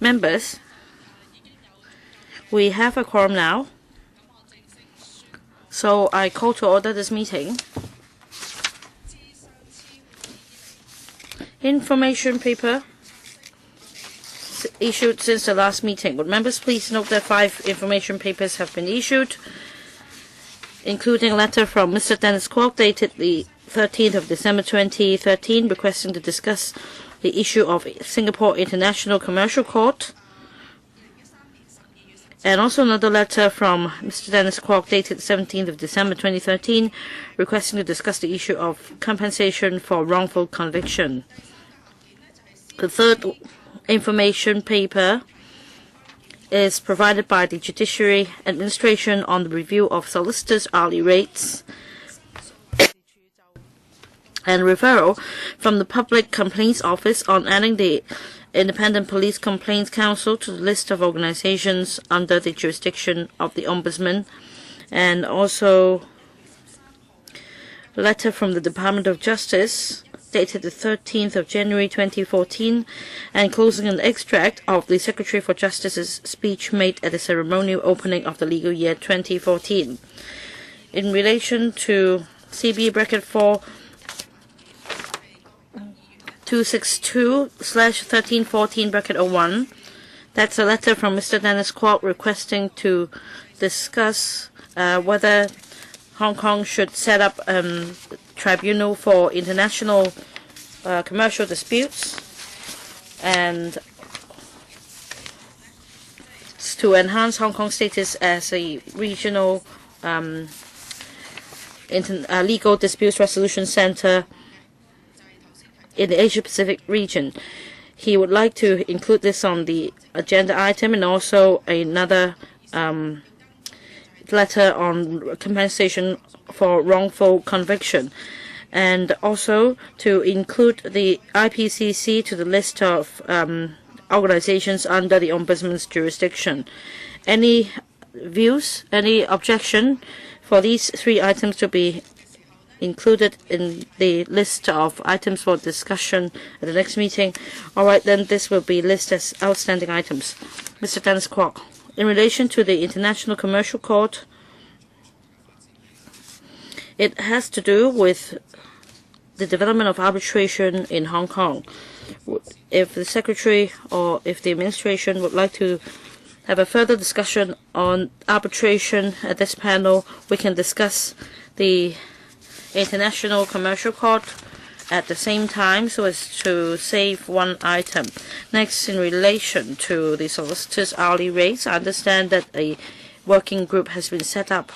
Members, we have a quorum now, so I call to order this meeting. Information paper issued since the last meeting. Would members please note that 5 information papers have been issued, including a letter from Mr. Dennis Kwok dated the 13th of December 2013 requesting to discuss the issue of Singapore International Commercial Court, and also another letter from Mr. Dennis Kwok dated 17th of December 2013 requesting to discuss the issue of compensation for wrongful conviction. The third information paper is provided by the Judiciary Administration on the review of solicitors' hourly rates and referral from the Public Complaints Office on adding the Independent Police Complaints Council to the list of organizations under the jurisdiction of the Ombudsman, and also a letter from the Department of Justice dated the 13th of January 2014, enclosing an extract of the Secretary for Justice's speech made at the ceremonial opening of the legal year 2014. In relation to CB bracket 4 262/1314 bracket 01, that's a letter from Mr. Dennis Kwok requesting to discuss whether Hong Kong should set up a tribunal for international commercial disputes and to enhance Hong Kong's status as a regional legal disputes resolution center in the Asia-Pacific region. He would like to include this on the agenda item, and also another letter on compensation for wrongful conviction, and also to include the IPCC to the list of organizations under the Ombudsman's jurisdiction. Any views, any objection for these 3 items to be included in the list of items for discussion at the next meeting? All right, then this will be listed as outstanding items. Mr. Dennis Kwok, in relation to the International Commercial Court, it has to do with the development of arbitration in Hong Kong. If the Secretary or if the administration would like to have a further discussion on arbitration at this panel, we can discuss the International Commercial Court at the same time so as to save 1 item. Next, in relation to the solicitors' hourly rates, I understand that a working group has been set up.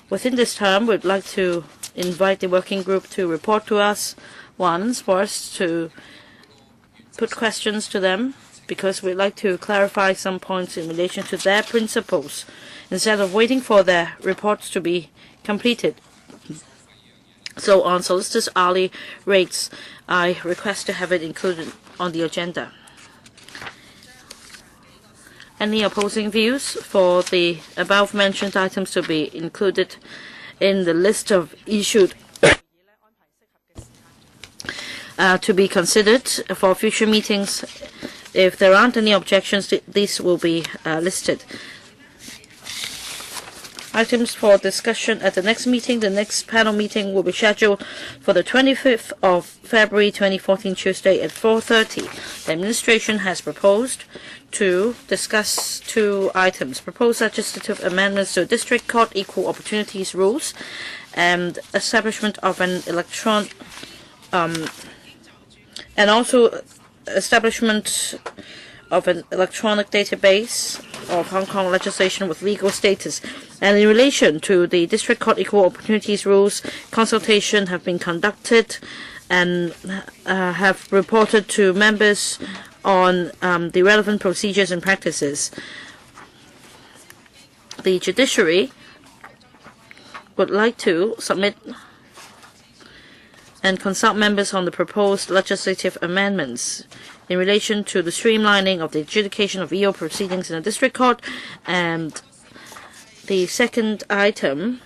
Within this term, we'd like to invite the working group to report to us once for us to put questions to them, because we'd like to clarify some points in relation to their principles instead of waiting for their reports to be completed. So on solicitors' hourly rates, I request to have it included on the agenda. Any opposing views for the above-mentioned items to be included in the list of issued to be considered for future meetings? If there aren't any objections, these will be listed. Items for discussion at the next meeting. The next panel meeting will be scheduled for the 25th of February 2014, Tuesday at 4:30. The administration has proposed to discuss 2 items: proposed legislative amendments to District Court Equal Opportunities Rules and establishment of an and also establishment of an electronic database of Hong Kong legislation with legal status. And in relation to the District Court Equal Opportunities Rules, consultation have been conducted and have reported to members on the relevant procedures and practices. The judiciary would like to submit and consult members on the proposed legislative amendments in relation to the streamlining of the adjudication of EO proceedings in the District Court. And the second item,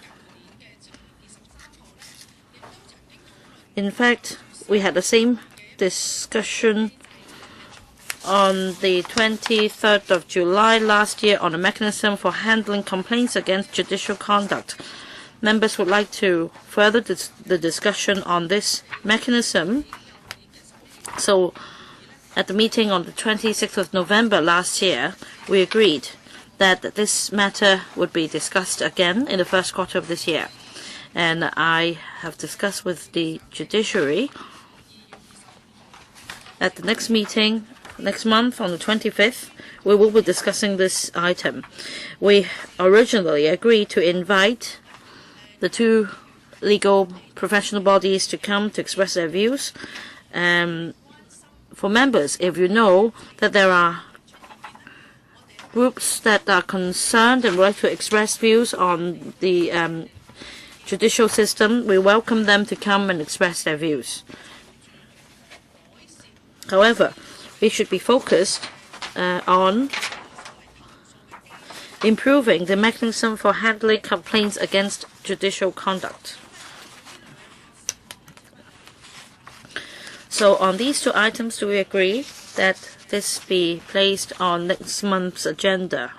in fact, we had the same discussion on the 23rd of July last year on a mechanism for handling complaints against judicial conduct. Members would like to further the discussion on this mechanism. So at the meeting on the 26th of November last year, we agreed that this matter would be discussed again in the first quarter of this year. And I have discussed with the judiciary at the next meeting next month on the 25th, we will be discussing this item. We originally agreed to invite the two legal professional bodies to come to express their views. For members, if you know that there are groups that are concerned and would like to express views on the judicial system, we welcome them to come and express their views. However, we should be focused on improving the mechanism for handling complaints against judicial conduct. So on these two items, do we agree that this be placed on next month's agenda?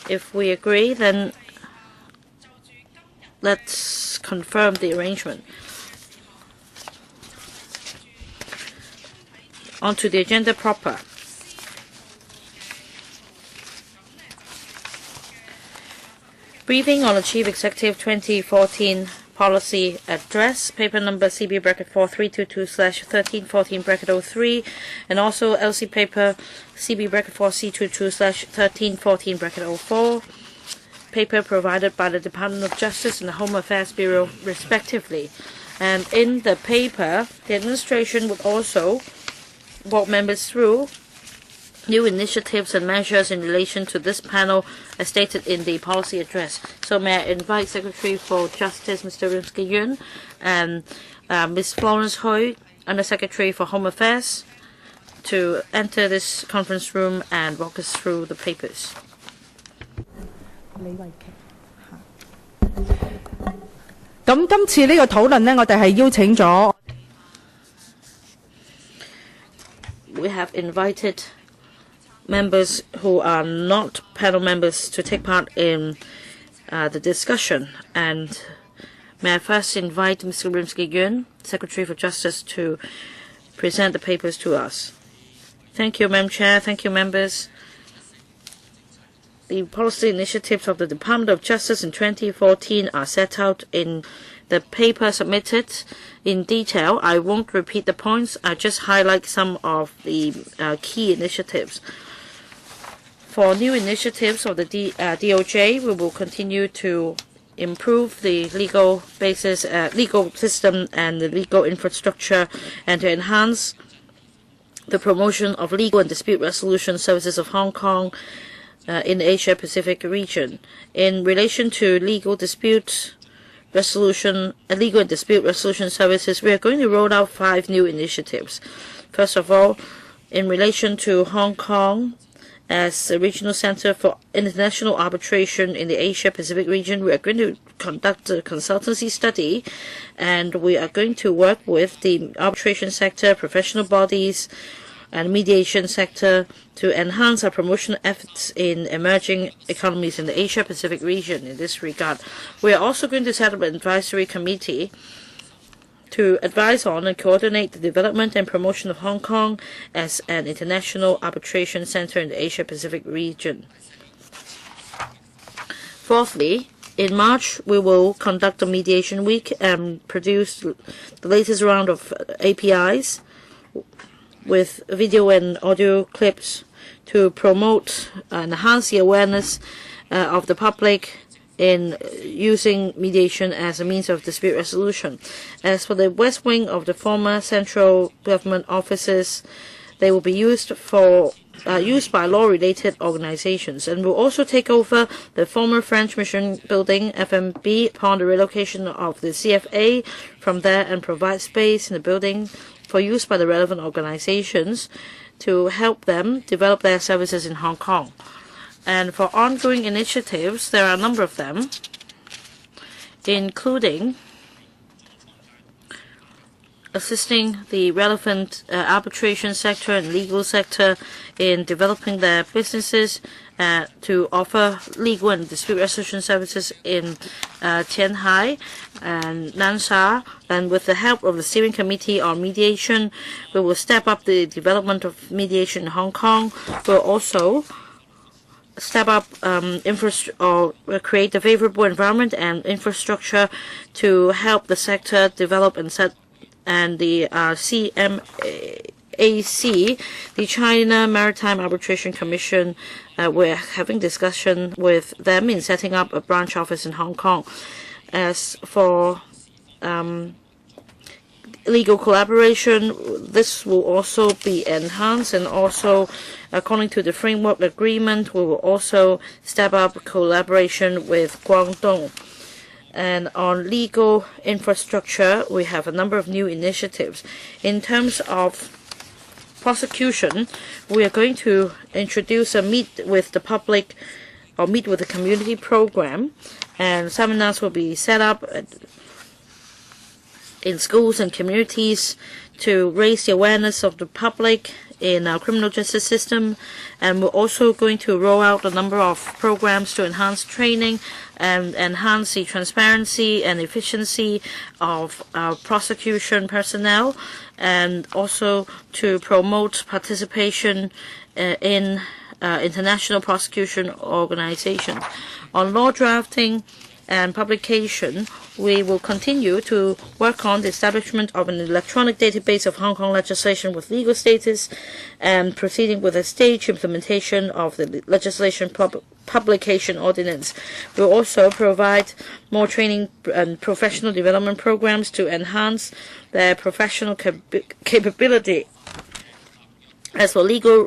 If we agree, then let's confirm the arrangement. On to the agenda proper. Briefing on the Chief Executive 2014 Policy Address, paper number CB-4-322/1314-03, and also LC paper CB-4C22/1314-04, paper provided by the Department of Justice and the Home Affairs Bureau, respectively. And in the paper, the administration would also walk members through new initiatives and measures in relation to this panel as stated in the policy address. So may I invite Secretary for Justice Mr. Rimsky-Yuen and Ms. Florence Hui, Under Secretary for Home Affairs, to enter this conference room and walk us through the papers. We have invited members who are not panel members to take part in the discussion. And may I first invite Mr. Rimsky-Yuen, Secretary for Justice, to present the papers to us. Thank you, Madam Chair. Thank you, members. The policy initiatives of the Department of Justice in 2014 are set out in the paper submitted in detail. I won't repeat the points. I'll just highlight some of the key initiatives. For new initiatives of the DOJ, we will continue to improve the legal basis, legal system and the legal infrastructure, and to enhance the promotion of legal and dispute resolution services of Hong Kong in the Asia-Pacific region. In relation to legal and dispute resolution services, we are going to roll out 5 new initiatives. First of all, in relation to Hong Kong as a regional center for international arbitration in the Asia-Pacific region, we are going to conduct a consultancy study, and we are going to work with the arbitration sector, professional bodies, and mediation sector to enhance our promotional efforts in emerging economies in the Asia-Pacific region. In this regard, we are also going to set up an advisory committee to advise on and coordinate the development and promotion of Hong Kong as an international arbitration center in the Asia-Pacific region. Fourthly, in March, we will conduct a mediation week and produce the latest round of APIs with video and audio clips to promote and enhance the awareness of the public in using mediation as a means of dispute resolution. As for the west wing of the former central government offices, they will be used by law-related organizations, and will also take over the former French Mission Building (FMB) upon the relocation of the CFA from there, and provide space in the building for use by the relevant organizations to help them develop their services in Hong Kong. And for ongoing initiatives, there are a number of them, including assisting the relevant arbitration sector and legal sector in developing their businesses to offer legal and dispute resolution services in Tianhai and Nansha. And with the help of the Steering Committee on Mediation, we will step up the development of mediation in Hong Kong. We'll also step up create a favorable environment and infrastructure to help the sector develop and the CMAC, the China Maritime Arbitration Commission, we're having discussion with them in setting up a branch office in Hong Kong. As for legal collaboration, this will also be enhanced, and also according to the framework agreement, we will also step up collaboration with Guangdong. And on legal infrastructure, we have a number of new initiatives. In terms of prosecution, we are going to introduce a meet with the public or meet with the community program, and seminars will be set up in schools and communities to raise the awareness of the public in our criminal justice system. And we're also going to roll out a number of programs to enhance training and enhance the transparency and efficiency of our prosecution personnel, and also to promote participation in international prosecution organizations. On law drafting and publication, we will continue to work on the establishment of an electronic database of Hong Kong legislation with legal status, and proceeding with a staged implementation of the legislation publication ordinance. We'll also provide more training and professional development programs to enhance their professional capability. As for legal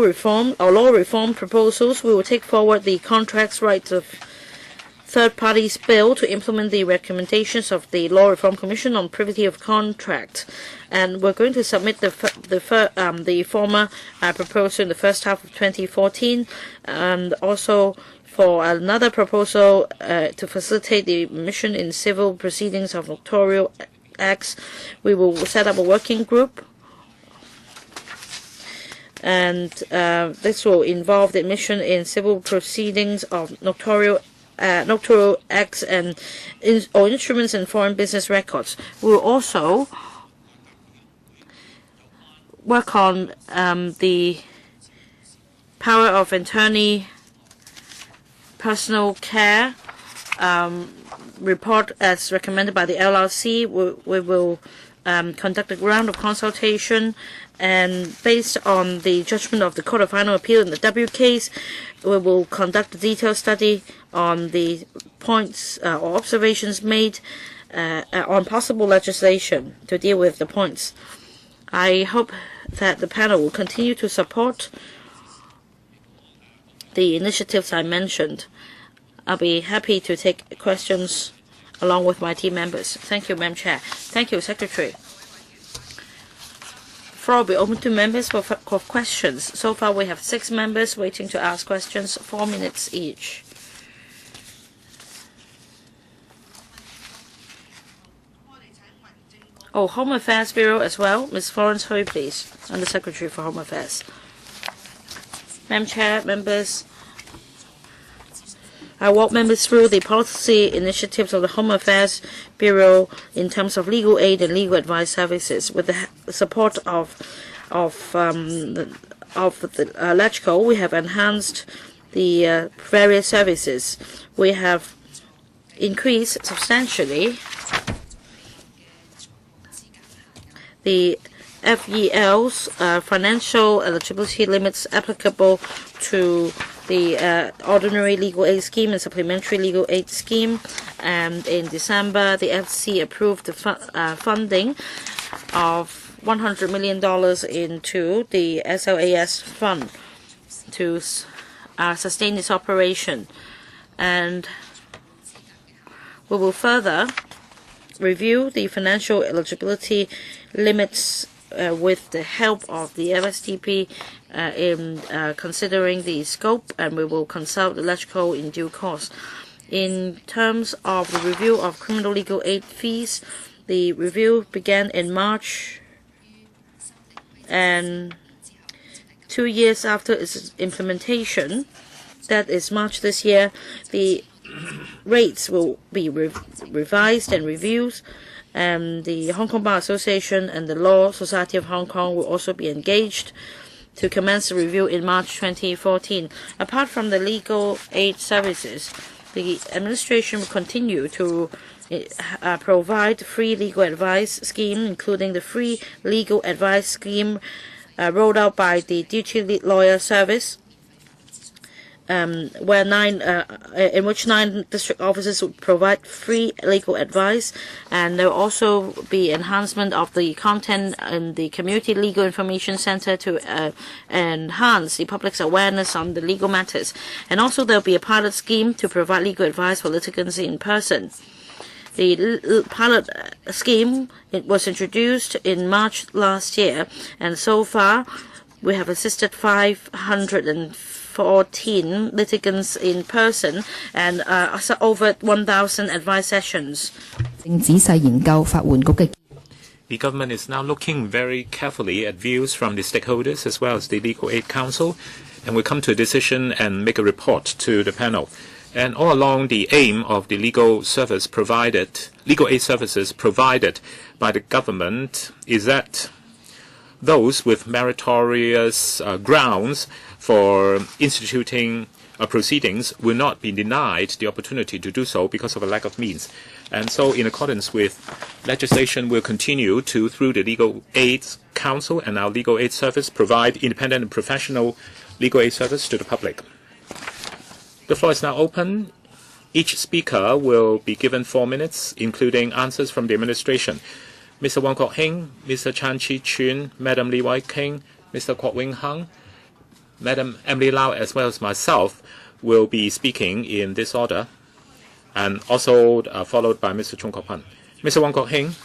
reform or law reform proposals, we will take forward the contracts rights of third parties bill to implement the recommendations of the Law Reform Commission on privity of contract, and we're going to submit the former proposal in the first half of 2014, and also for another proposal to facilitate the admission in civil proceedings of notarial acts. We will set up a working group, and this will involve the admission in civil proceedings of notarial acts or instruments and foreign business records. We will also work on the power of attorney personal care report as recommended by the LRC. We will conduct a round of consultation, and based on the judgment of the Court of Final Appeal in the W case, we will conduct a detailed study on the points or observations made on possible legislation to deal with the points. I hope that the panel will continue to support the initiatives I mentioned. I'll be happy to take questions along with my team members. Thank you, Madam Chair. Thank you, Secretary. Floor will be open to members for questions. So far, we have 6 members waiting to ask questions, 4 minutes each. Oh, Home Affairs Bureau as well. Ms. Florence Hui, please. I'm the Secretary for Home Affairs. Madam Chair, members, I walk members through the policy initiatives of the Home Affairs Bureau in terms of legal aid and legal advice services. With the support of the LegCo, we have enhanced the various services. We have increased substantially the FEL's financial eligibility limits applicable to the ordinary legal aid scheme and supplementary legal aid scheme. And in December, the FC approved the funding of $100 million into the SLAS fund to sustain its operation. And we will further review the financial eligibility limits with the help of the LSTP in considering the scope, and we will consult the LegCo in due course. In terms of the review of criminal legal aid fees, The review began in March, and 2 years after its implementation, that is March this year, the rates will be revised and reviewed. The Hong Kong Bar Association and the Law Society of Hong Kong will also be engaged to commence the review in March 2014. Apart from the legal aid services, the administration will continue to provide free legal advice scheme, including the free legal advice scheme rolled out by the Duty Lawyer Service, in which 9 district officers will provide free legal advice, and there will also be enhancement of the content in the Community Legal Information Center to enhance the public's awareness on the legal matters. And also there will be a pilot scheme to provide legal advice for litigants in person. The pilot scheme was introduced in March last year, and so far we have assisted 514 litigants in person and over 1,000 advice sessions. The government is now looking very carefully at views from the stakeholders as well as the Legal Aid Council, and will come to a decision and make a report to the panel. And all along, the aim of the legal aid services provided by the government is that those with meritorious grounds for instituting proceedings will not be denied the opportunity to do so because of a lack of means. And so, in accordance with legislation, we'll continue to, through the Legal Aid Council and our Legal Aid Service, provide independent and professional legal aid service to the public. The floor is now open. Each speaker will be given 4 minutes, including answers from the administration. Mr. Wong Kok Heng, Mr. Chan Chi-chun, Madam Lee Wai King, Mr. Kwok Wing Hung, Madam Emily Lau, as well as myself, will be speaking in this order, and also followed by Mr. Chung Kok Pan. Mr. Wong Kok Heng,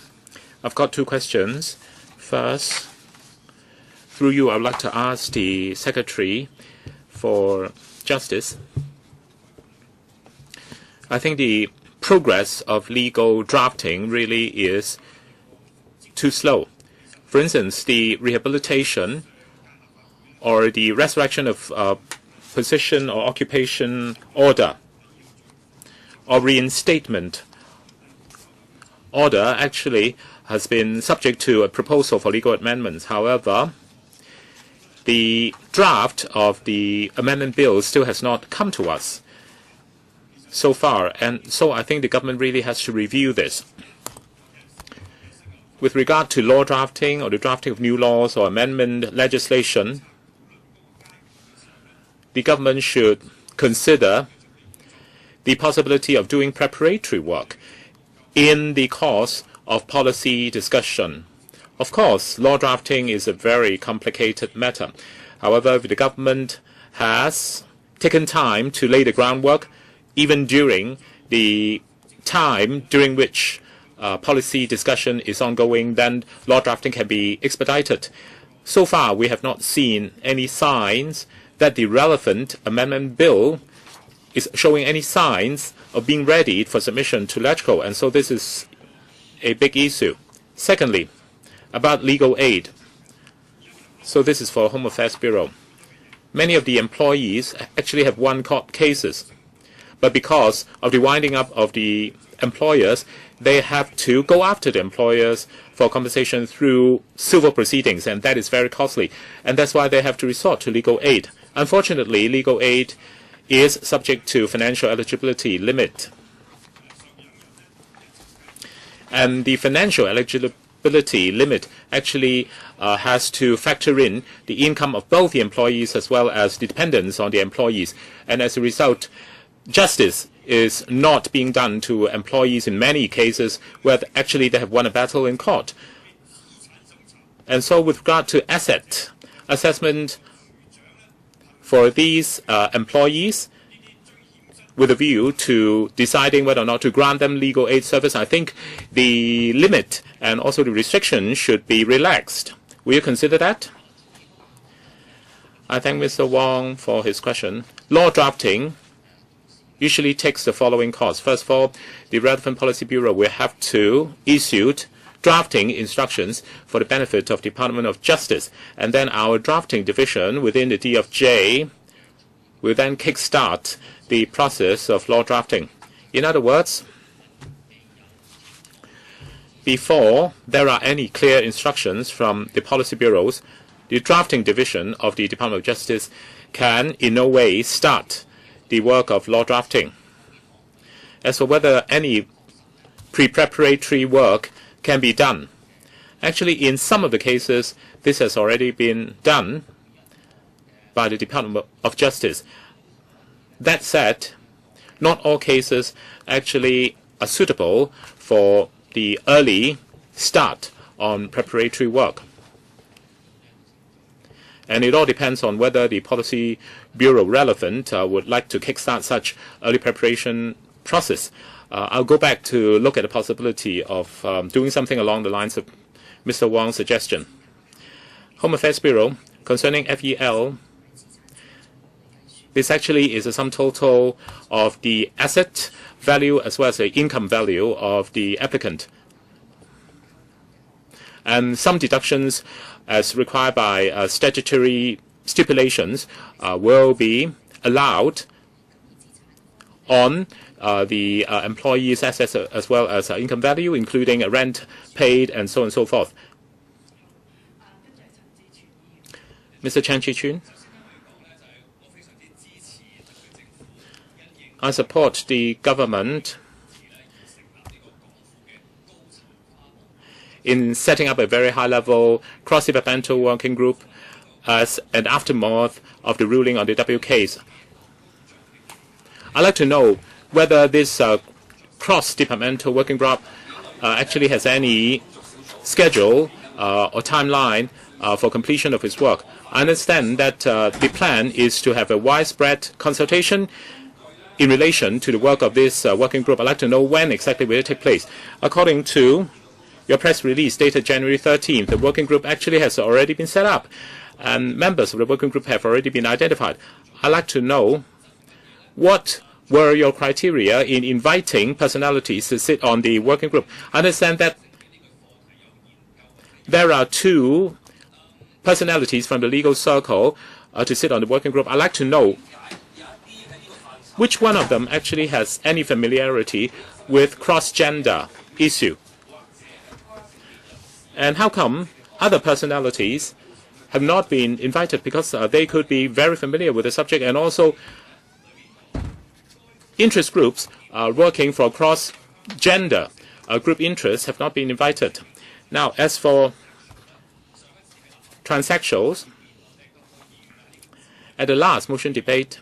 I've got 2 questions. First, through you, I would like to ask the Secretary for Justice. I think the progress of legal drafting really is too slow. For instance, the rehabilitation or the resurrection of position or occupation order or reinstatement order actually has been subject to a proposal for legal amendments. However, the draft of the amendment bill still has not come to us so far, and so I think the government really has to review this. With regard to law drafting or the drafting of new laws or amendment legislation, the government should consider the possibility of doing preparatory work in the course of policy discussion. Of course, law drafting is a very complicated matter. However, if the government has taken time to lay the groundwork, even during the time during which policy discussion is ongoing, then law drafting can be expedited. So far, we have not seen any signs that the relevant amendment bill is showing any signs of being ready for submission to LegCo, and so this is a big issue. Secondly, about legal aid. So this is for Home Affairs Bureau. Many of the employees actually have won court cases, but because of the winding up of the employers, they have to go after the employers for compensation through civil proceedings, and that is very costly. And that's why they have to resort to legal aid. Unfortunately, legal aid is subject to financial eligibility limit. And the financial eligibility limit actually has to factor in the income of both the employees as well as the dependents on the employees. And as a result, justice is not being done to employees in many cases where actually they have won a battle in court. And so with regard to asset assessment for these employees, with a view to deciding whether or not to grant them legal aid service, I think the limit and also the restriction should be relaxed. Will you consider that? I thank Mr. Wong for his question. Law drafting usually takes the following course. First of all, the relevant policy bureau will have to issue drafting instructions for the benefit of the Department of Justice. And then our drafting division within the DFJ will then kickstart the process of law drafting. In other words, before there are any clear instructions from the policy bureaus, the drafting division of the Department of Justice can in no way start the work of law drafting. As for whether any pre-preparatory work can be done, actually in some of the cases this has already been done by the Department of Justice. That said, not all cases actually are suitable for the early start on preparatory work. And it all depends on whether the policy bureau relevant would like to kickstart such early preparation process. I'll go back to look at the possibility of doing something along the lines of Mr. Wang's suggestion. Home Affairs Bureau, concerning FEL, this actually is a sum total of the asset value as well as the income value of the applicant. And some deductions as required by statutory stipulations will be allowed on the employee's assets as well as income value, including rent paid and so on and so forth. Mr. Chan Chi-chun, I support the government in setting up a very high-level cross-departmental working group as an aftermath of the ruling on the W case. I'd like to know whether this cross-departmental working group actually has any schedule or timeline for completion of its work. I understand that the plan is to have a widespread consultation in relation to the work of this working group. I'd like to know when exactly will it take place. According to your press release dated January 13th, the working group actually has already been set up, and members of the working group have already been identified. I'd like to know what were your criteria in inviting personalities to sit on the working group. I understand that there are 2 personalities from the legal circle to sit on the working group. I'd like to know which one of them actually has any familiarity with cross-gender issue. And how come other personalities have not been invited? Because they could be very familiar with the subject, and also interest groups working for cross-gender group interests have not been invited. Now, as for transsexuals, at the last motion debate,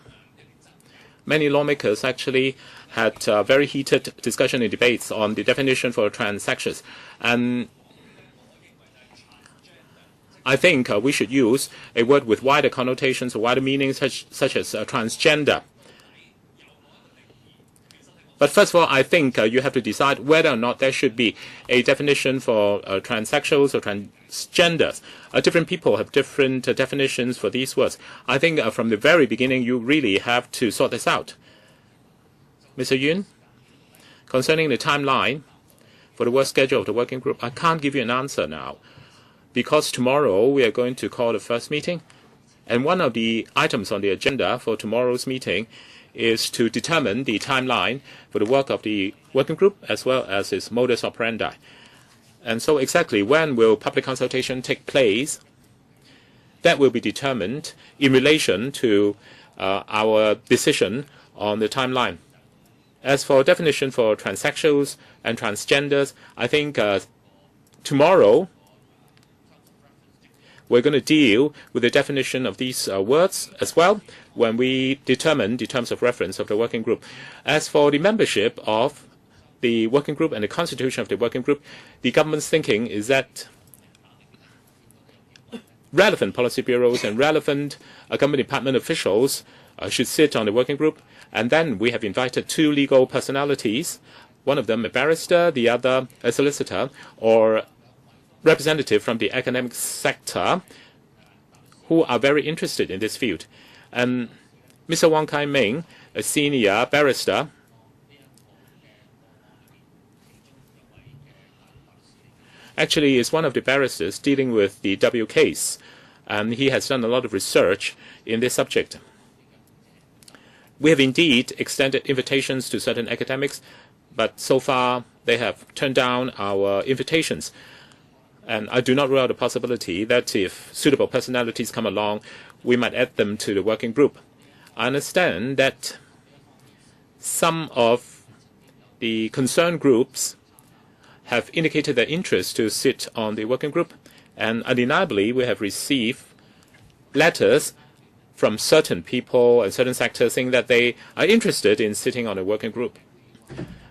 many lawmakers actually had very heated discussion and debates on the definition for transsexuals. And I think we should use a word with wider connotations or wider meanings, such as transgender. But first of all, I think you have to decide whether or not there should be a definition for transsexuals or transgenders. Different people have different definitions for these words. I think from the very beginning, you really have to sort this out. Mr. Yun, concerning the timeline for the work schedule of the working group, I can't give you an answer now, because tomorrow we are going to call the first meeting, and one of the items on the agenda for tomorrow's meeting is to determine the timeline for the work of the working group as well as its modus operandi. And so exactly when will public consultation take place, that will be determined in relation to our decision on the timeline. As for definition for transsexuals and transgenders, I think tomorrow we're going to deal with the definition of these words as well when we determine the terms of reference of the working group. As for the membership of the working group and the constitution of the working group, the government's thinking is that relevant policy bureaus and relevant government department officials should sit on the working group. And then we have invited 2 legal personalities, one of them a barrister, the other a solicitor, or representative from the academic sector, who are very interested in this field. And Mr. Wang Kai-ming, a senior barrister, actually is one of the barristers dealing with the W case, and he has done a lot of research in this subject. We have indeed extended invitations to certain academics, but so far they have turned down our invitations. And I do not rule out the possibility that if suitable personalities come along, we might add them to the working group. I understand that some of the concerned groups have indicated their interest to sit on the working group, and undeniably we have received letters from certain people and certain sectors saying that they are interested in sitting on a working group.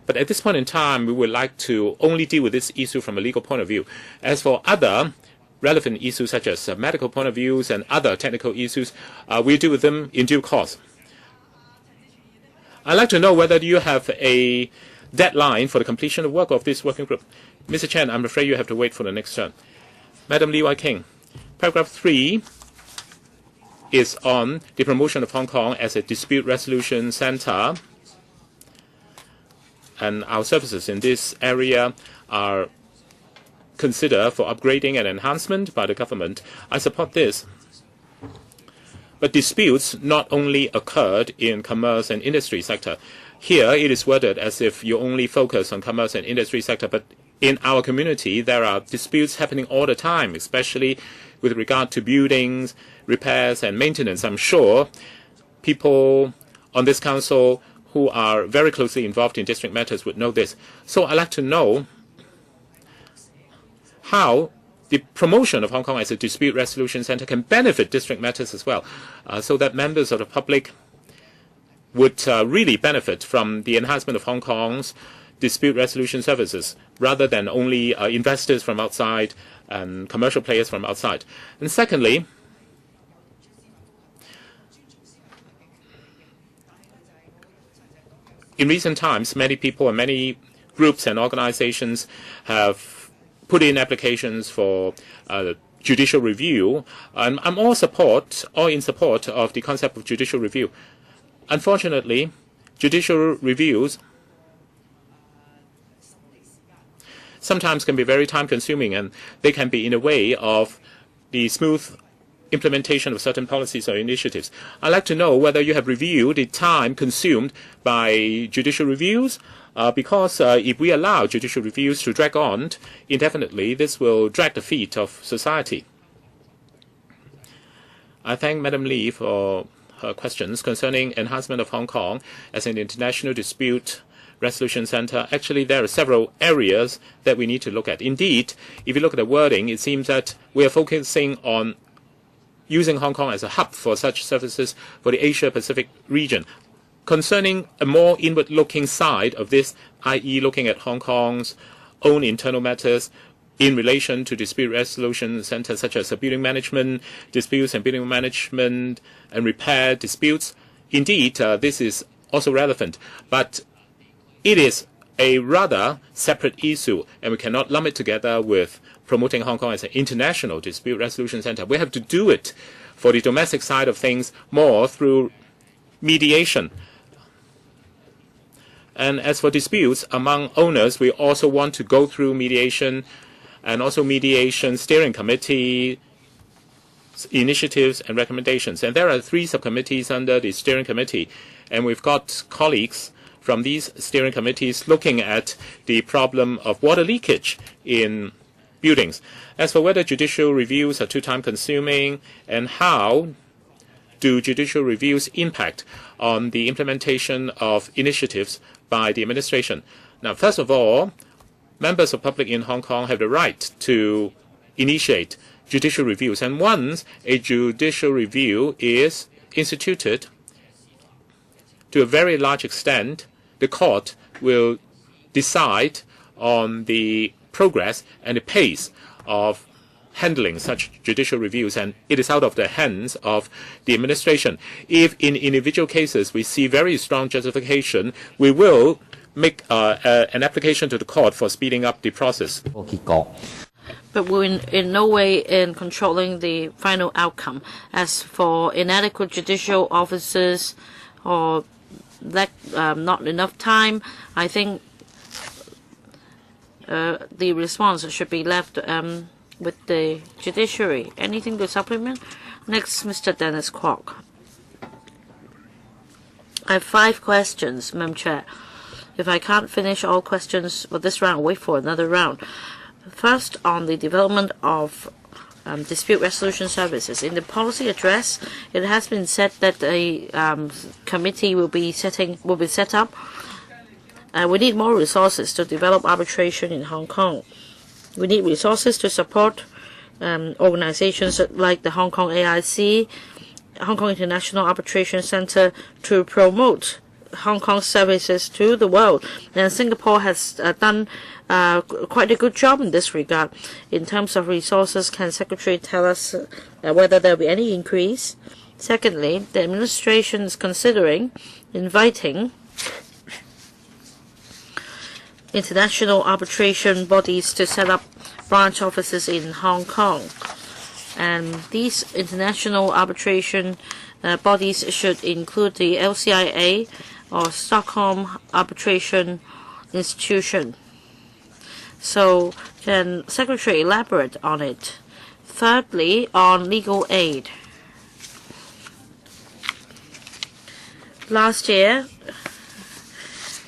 But at this point in time, we would like to only deal with this issue from a legal point of view. As for other relevant issues such as medical point of views and other technical issues, we deal with them in due course. I'd like to know whether you have a deadline for the completion of work of this working group. Mr. Chen, I'm afraid you have to wait for the next turn. Madam Lee Wai-king, paragraph 3 is on the promotion of Hong Kong as a dispute resolution center, and our services in this area are considered for upgrading and enhancement by the government. I support this. But disputes not only occurred in commerce and industry sector. Here it is worded as if you only focus on commerce and industry sector, but in our community there are disputes happening all the time, especially with regard to buildings, repairs and maintenance. I'm sure people on this council who are very closely involved in district matters would know this. So I'd like to know how the promotion of Hong Kong as a dispute resolution center can benefit district matters as well, so that members of the public would really benefit from the enhancement of Hong Kong's dispute resolution services, rather than only investors from outside and commercial players from outside. And secondly, in recent times, many people and many groups and organizations have put in applications for judicial review, and I'm all in support of the concept of judicial review. Unfortunately, judicial reviews sometimes can be very time-consuming, and they can be in the way of the smooth implementation of certain policies or initiatives. I'd like to know whether you have reviewed the time consumed by judicial reviews, because if we allow judicial reviews to drag on indefinitely, this will drag the feet of society. I thank Madam Lee for her questions concerning enhancement of Hong Kong as an international dispute resolution center. Actually, there are several areas that we need to look at. Indeed, if you look at the wording, it seems that we are focusing on using Hong Kong as a hub for such services for the Asia-Pacific region. Concerning a more inward-looking side of this, i.e. looking at Hong Kong's own internal matters in relation to dispute resolution centers such as building management, disputes and building management and repair disputes, indeed, this is also relevant. But it is a rather separate issue, and we cannot lump it together with promoting Hong Kong as an international dispute resolution center. We have to do it for the domestic side of things more through mediation. And as for disputes among owners, we also want to go through mediation and also mediation steering committee initiatives and recommendations. And there are 3 subcommittees under the steering committee, and we've got colleagues from these steering committees looking at the problem of water leakage in buildings. As for whether judicial reviews are too time-consuming and how do judicial reviews impact on the implementation of initiatives by the administration. Now, first of all, members of the public in Hong Kong have the right to initiate judicial reviews. And once a judicial review is instituted, to a very large extent, the court will decide on the progress and the pace of handling such judicial reviews, and it is out of the hands of the administration. If in individual cases we see very strong justification, we will make an application to the court for speeding up the process. but we're in no way in controlling the final outcome. As for inadequate judicial officers or not enough time, I think the response should be left with the judiciary. Anything to supplement? Next, Mr. Dennis Kwok. I have 5 questions, Madam Chair. If I can't finish all questions for this round, wait for another round. First, on the development of dispute resolution services. In the policy address, it has been said that a committee will be set up. We need more resources to develop arbitration in Hong Kong. We need resources to support organizations like the Hong Kong AIC, Hong Kong International Arbitration Center, to promote Hong Kong services to the world. And Singapore has done quite a good job in this regard. In terms of resources, can Secretary tell us whether there will be any increase? Secondly, the administration is considering inviting international arbitration bodies to set up branch offices in Hong Kong. And these international arbitration bodies should include the LCIA or Stockholm Arbitration Institution. So can Secretary elaborate on it? Thirdly, on legal aid. Last year,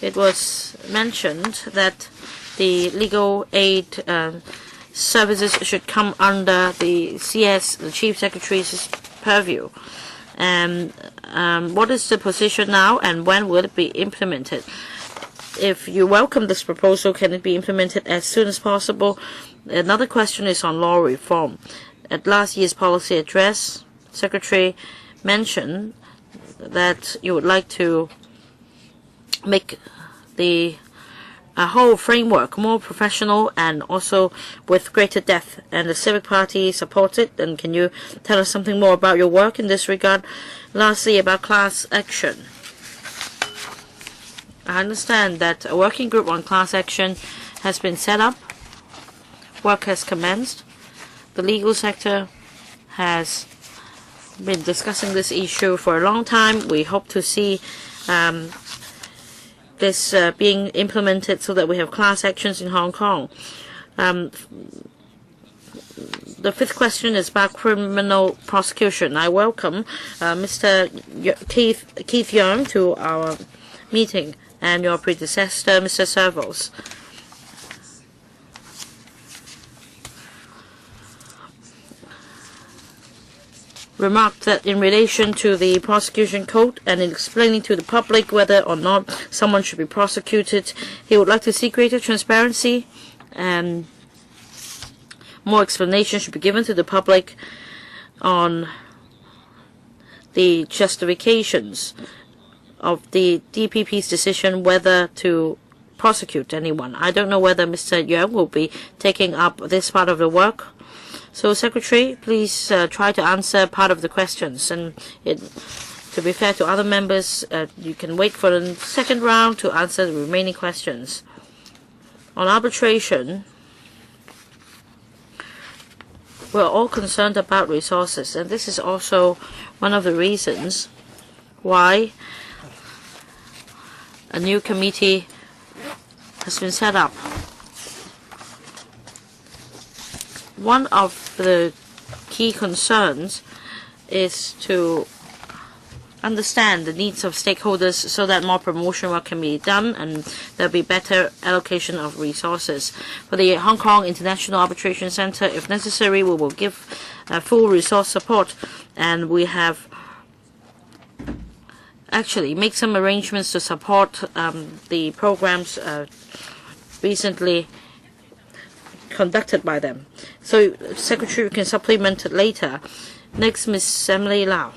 it was mentioned that the legal aid services should come under the CS, the Chief Secretary's purview. And what is the position now, and when will it be implemented? If you welcome this proposal, can it be implemented as soon as possible? Another question is on law reform. At last year's policy address, Secretary mentioned that you would like to make the whole framework more professional and also with greater depth, and the Civic Party supports it. And can you tell us something more about your work in this regard? Lastly, about class action. I understand that a working group on class action has been set up. Work has commenced. The legal sector has been discussing this issue for a long time. We hope to see this being implemented so that we have class actions in Hong Kong. The 5th question is about criminal prosecution. I welcome Mr. Keith Young to our meeting, and your predecessor, Mr. Servos. Remarked that in relation to the prosecution code and in explaining to the public whether or not someone should be prosecuted, he would like to see greater transparency and more explanation should be given to the public on the justifications of the DPP's decision whether to prosecute anyone. I don't know whether Mr. Young will be taking up this part of the work. So, Secretary, please try to answer part of the questions. And to be fair to other members, you can wait for the second round to answer the remaining questions. On arbitration, we're all concerned about resources, and this is also one of the reasons why a new committee has been set up. One of the key concerns is to understand the needs of stakeholders so that more promotion work can be done and there'll be better allocation of resources. For the Hong Kong International Arbitration Center, if necessary, we will give full resource support, and we have actually make some arrangements to support the programs recently conducted by them. So, Secretary, you can supplement it later. Next, Ms. Emily Lau.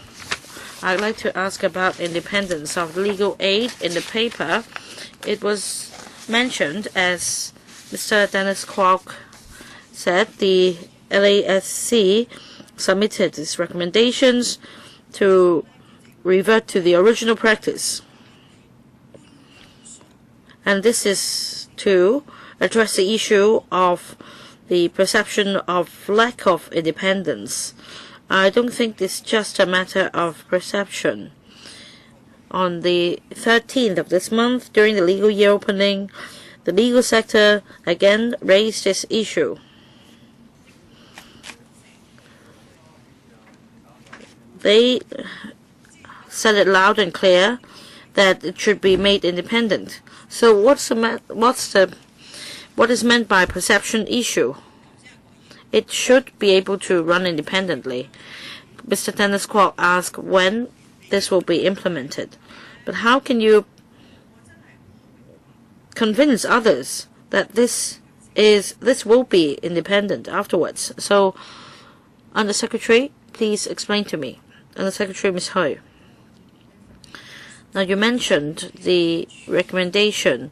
I'd like to ask about independence of legal aid. In the paper, it was mentioned, as Mr. Dennis Kwok said, the LASC submitted its recommendations to revert to the original practice. And this is to address the issue of the perception of lack of independence. I don't think it's just a matter of perception. On the 13th of this month, during the legal year opening, the legal sector again raised this issue. They said it loud and clear that it should be made independent. So what is meant by perception issue? It should be able to run independently. Mr. Dennis Kwok asked when this will be implemented. But how can you convince others that this will be independent afterwards? So, Under Secretary, please explain to me. Under Secretary Ms. Hui. Now you mentioned the recommendation.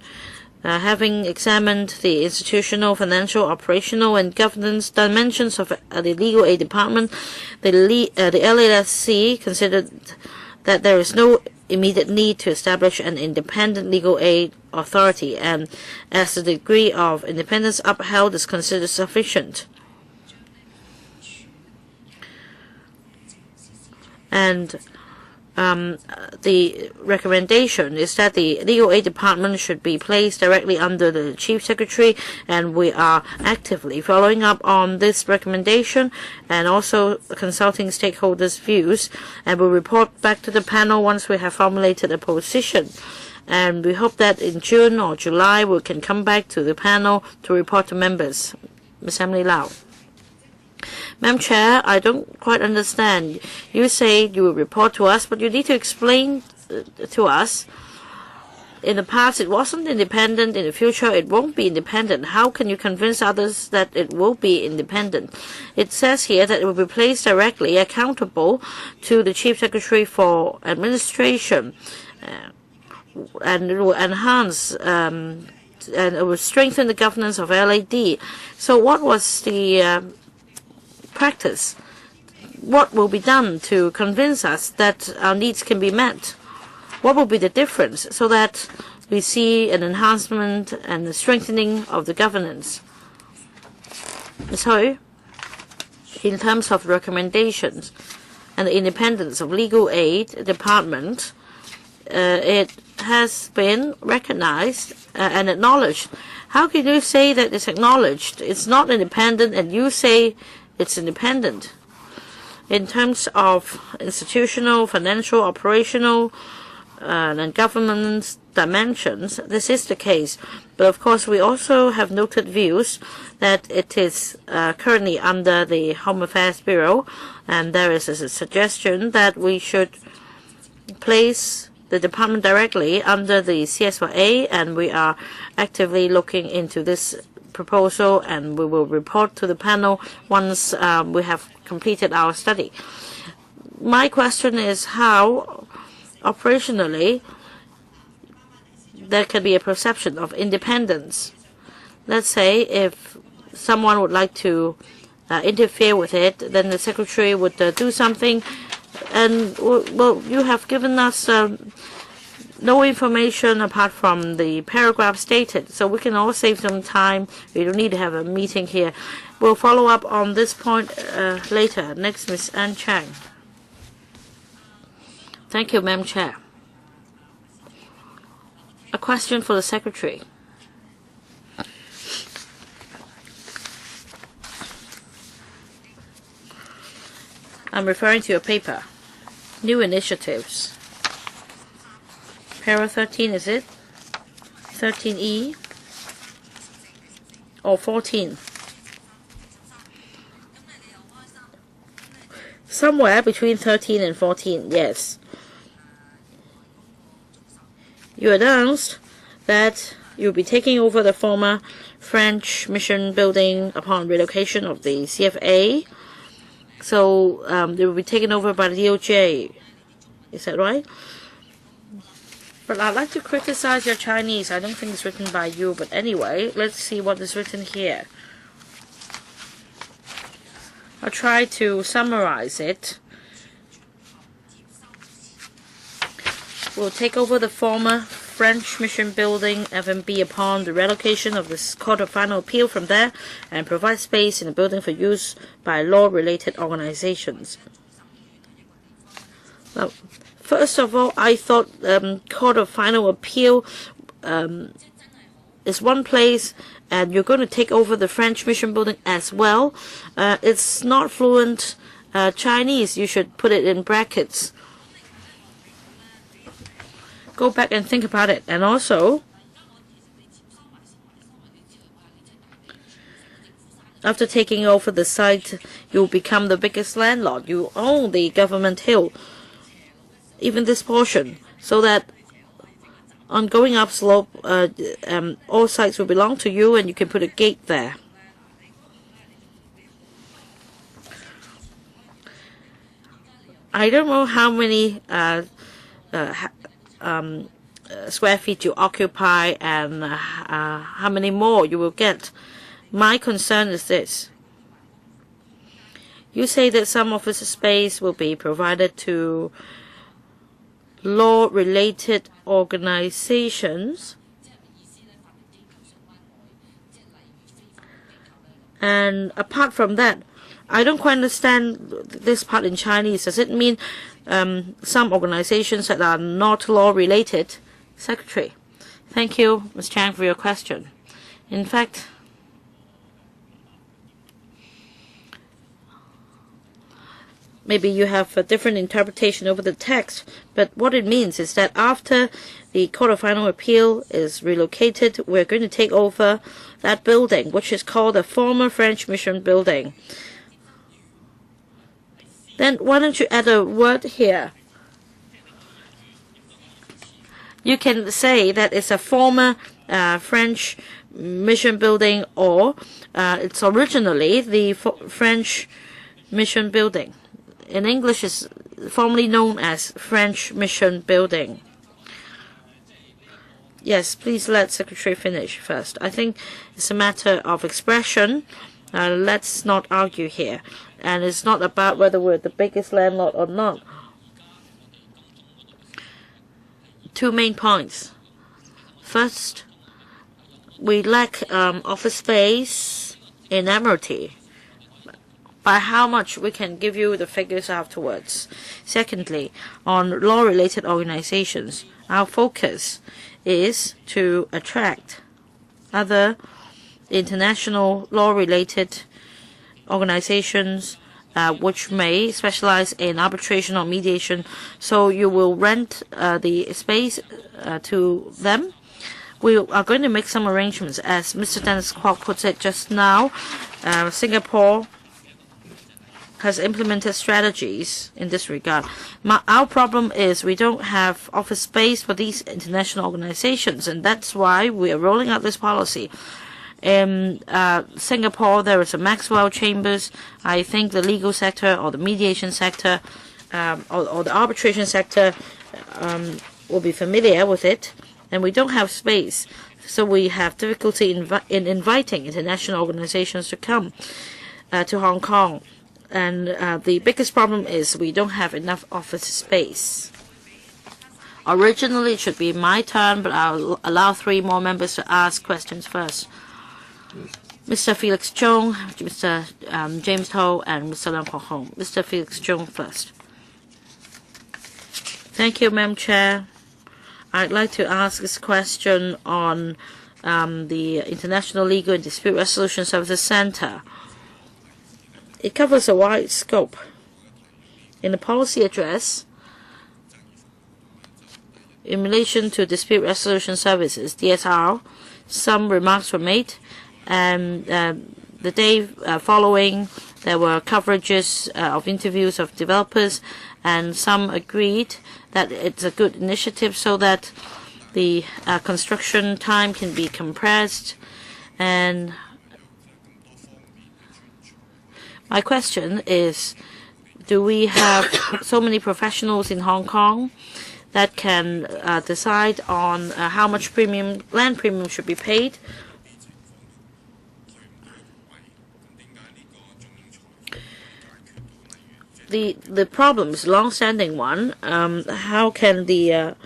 Having examined the institutional, financial, operational, and governance dimensions of the Legal Aid Department, the LASC considered that there is no immediate need to establish an independent legal aid authority, and as the degree of independence upheld is considered sufficient. And the recommendation is that the Legal Aid Department should be placed directly under the Chief Secretary, and we are actively following up on this recommendation and also consulting stakeholders' views, and we'll report back to the panel once we have formulated a position. And we hope that in June or July we can come back to the panel to report to members. Ms. Emily Lau. Madam Chair, I don't quite understand. You say you will report to us, but you need to explain to us. In the past, it wasn't independent. In the future, it won't be independent. How can you convince others that it will be independent? It says here that it will be placed directly accountable to the Chief Secretary for Administration, and it will enhance and it will strengthen the governance of LAD. So what was the practice? What will be done to convince us that our needs can be met? What will be the difference so that we see an enhancement and the strengthening of the governance? Ms. Hui, in terms of recommendations and the independence of Legal Aid Department, it has been recognized and acknowledged. How can you say that it's acknowledged? It's not independent, and you say it's independent. In terms of institutional, financial, operational, and governance dimensions, this is the case. But of course, we also have noted views that it is currently under the Home Affairs Bureau, and there is a suggestion that we should place the department directly under the CSYA, and we are actively looking into this proposal, and we will report to the panel once we have completed our study. My question is how operationally there can be a perception of independence. Let's say if someone would like to interfere with it, then the Secretary would do something, and well, you have given us no information apart from the paragraph stated, so we can all save some time. We don't need to have a meeting here. We'll follow up on this point later. Next, Ms. Ann Chang. Thank you, Madam Chair. A question for the Secretary. I'm referring to your paper. New initiatives. Para 13, is it? 13E? Or 14? Somewhere between 13 and 14, yes. You announced that you'll be taking over the former French mission building upon relocation of the CFA. So they will be taken over by the DOJ. Is that right? But I'd like to criticize your Chinese. I don't think it's written by you, but anyway, let's see what is written here. I'll try to summarize it. We'll take over the former French Mission Building FMB upon the relocation of the Court of Final Appeal from there and provide space in the building for use by law-related organizations. Now, first of all, I thought Court of Final Appeal is one place, and you're going to take over the French Mission Building as well. It's not fluent Chinese. You should put it in brackets. Go back and think about it. And also, after taking over the site, you'll become the biggest landlord. You own the government hill, even this portion, so that on going up slope, all sites will belong to you, and you can put a gate there. I don't know how many square feet you occupy and how many more you will get. My concern is this. You say that some office space will be provided to law-related organizations, and apart from that, I don't quite understand this part in Chinese. Does it mean some organizations that are not law-related? Secretary. Thank you, Ms. Chang, for your question. In fact, maybe you have a different interpretation over the text, but what it means is that after the Court of Final Appeal is relocated, we're going to take over that building, which is called the former French Mission Building. Then why don't you add a word here? You can say that it's a former French Mission Building, or it's originally the French Mission Building. In English, it's formerly known as French Mission Building. Yes, please let Secretary finish first. I think it's a matter of expression. Let's not argue here. And it's not about whether we're the biggest landlord or not. Two main points. First, we lack office space in Admiralty. By how much, we can give you the figures afterwards. Secondly, on law-related organizations, our focus is to attract other international law-related organizations which may specialize in arbitration or mediation. So you will rent the space to them. We are going to make some arrangements. As Mr. Dennis Kwok puts it just now, Singapore has implemented strategies in this regard. Our problem is we don't have office space for these international organizations, and that's why we are rolling out this policy. In Singapore, there is a Maxwell Chambers. I think the legal sector or the mediation sector or the arbitration sector will be familiar with it, and we don't have space. So we have difficulty in inviting international organizations to come to Hong Kong. And the biggest problem is we don't have enough office space. Originally, it should be my turn, but I'll allow 3 more members to ask questions first. Mr. Felix Chung, Mr. James Ho, and Mr. Leung Kok Hong. Mr. Felix Chung first. Thank you, Madam Chair. I'd like to ask this question on the International Legal and Dispute Resolution Services Center. It covers a wide scope. In the policy address, in relation to dispute resolution services, DSR, some remarks were made, and the day following, there were coverages of interviews of developers, and some agreed that it's a good initiative so that the construction time can be compressed. And my question is, do we have so many professionals in Hong Kong that can decide on how much land premium should be paid? The problem is a long-standing one. How can the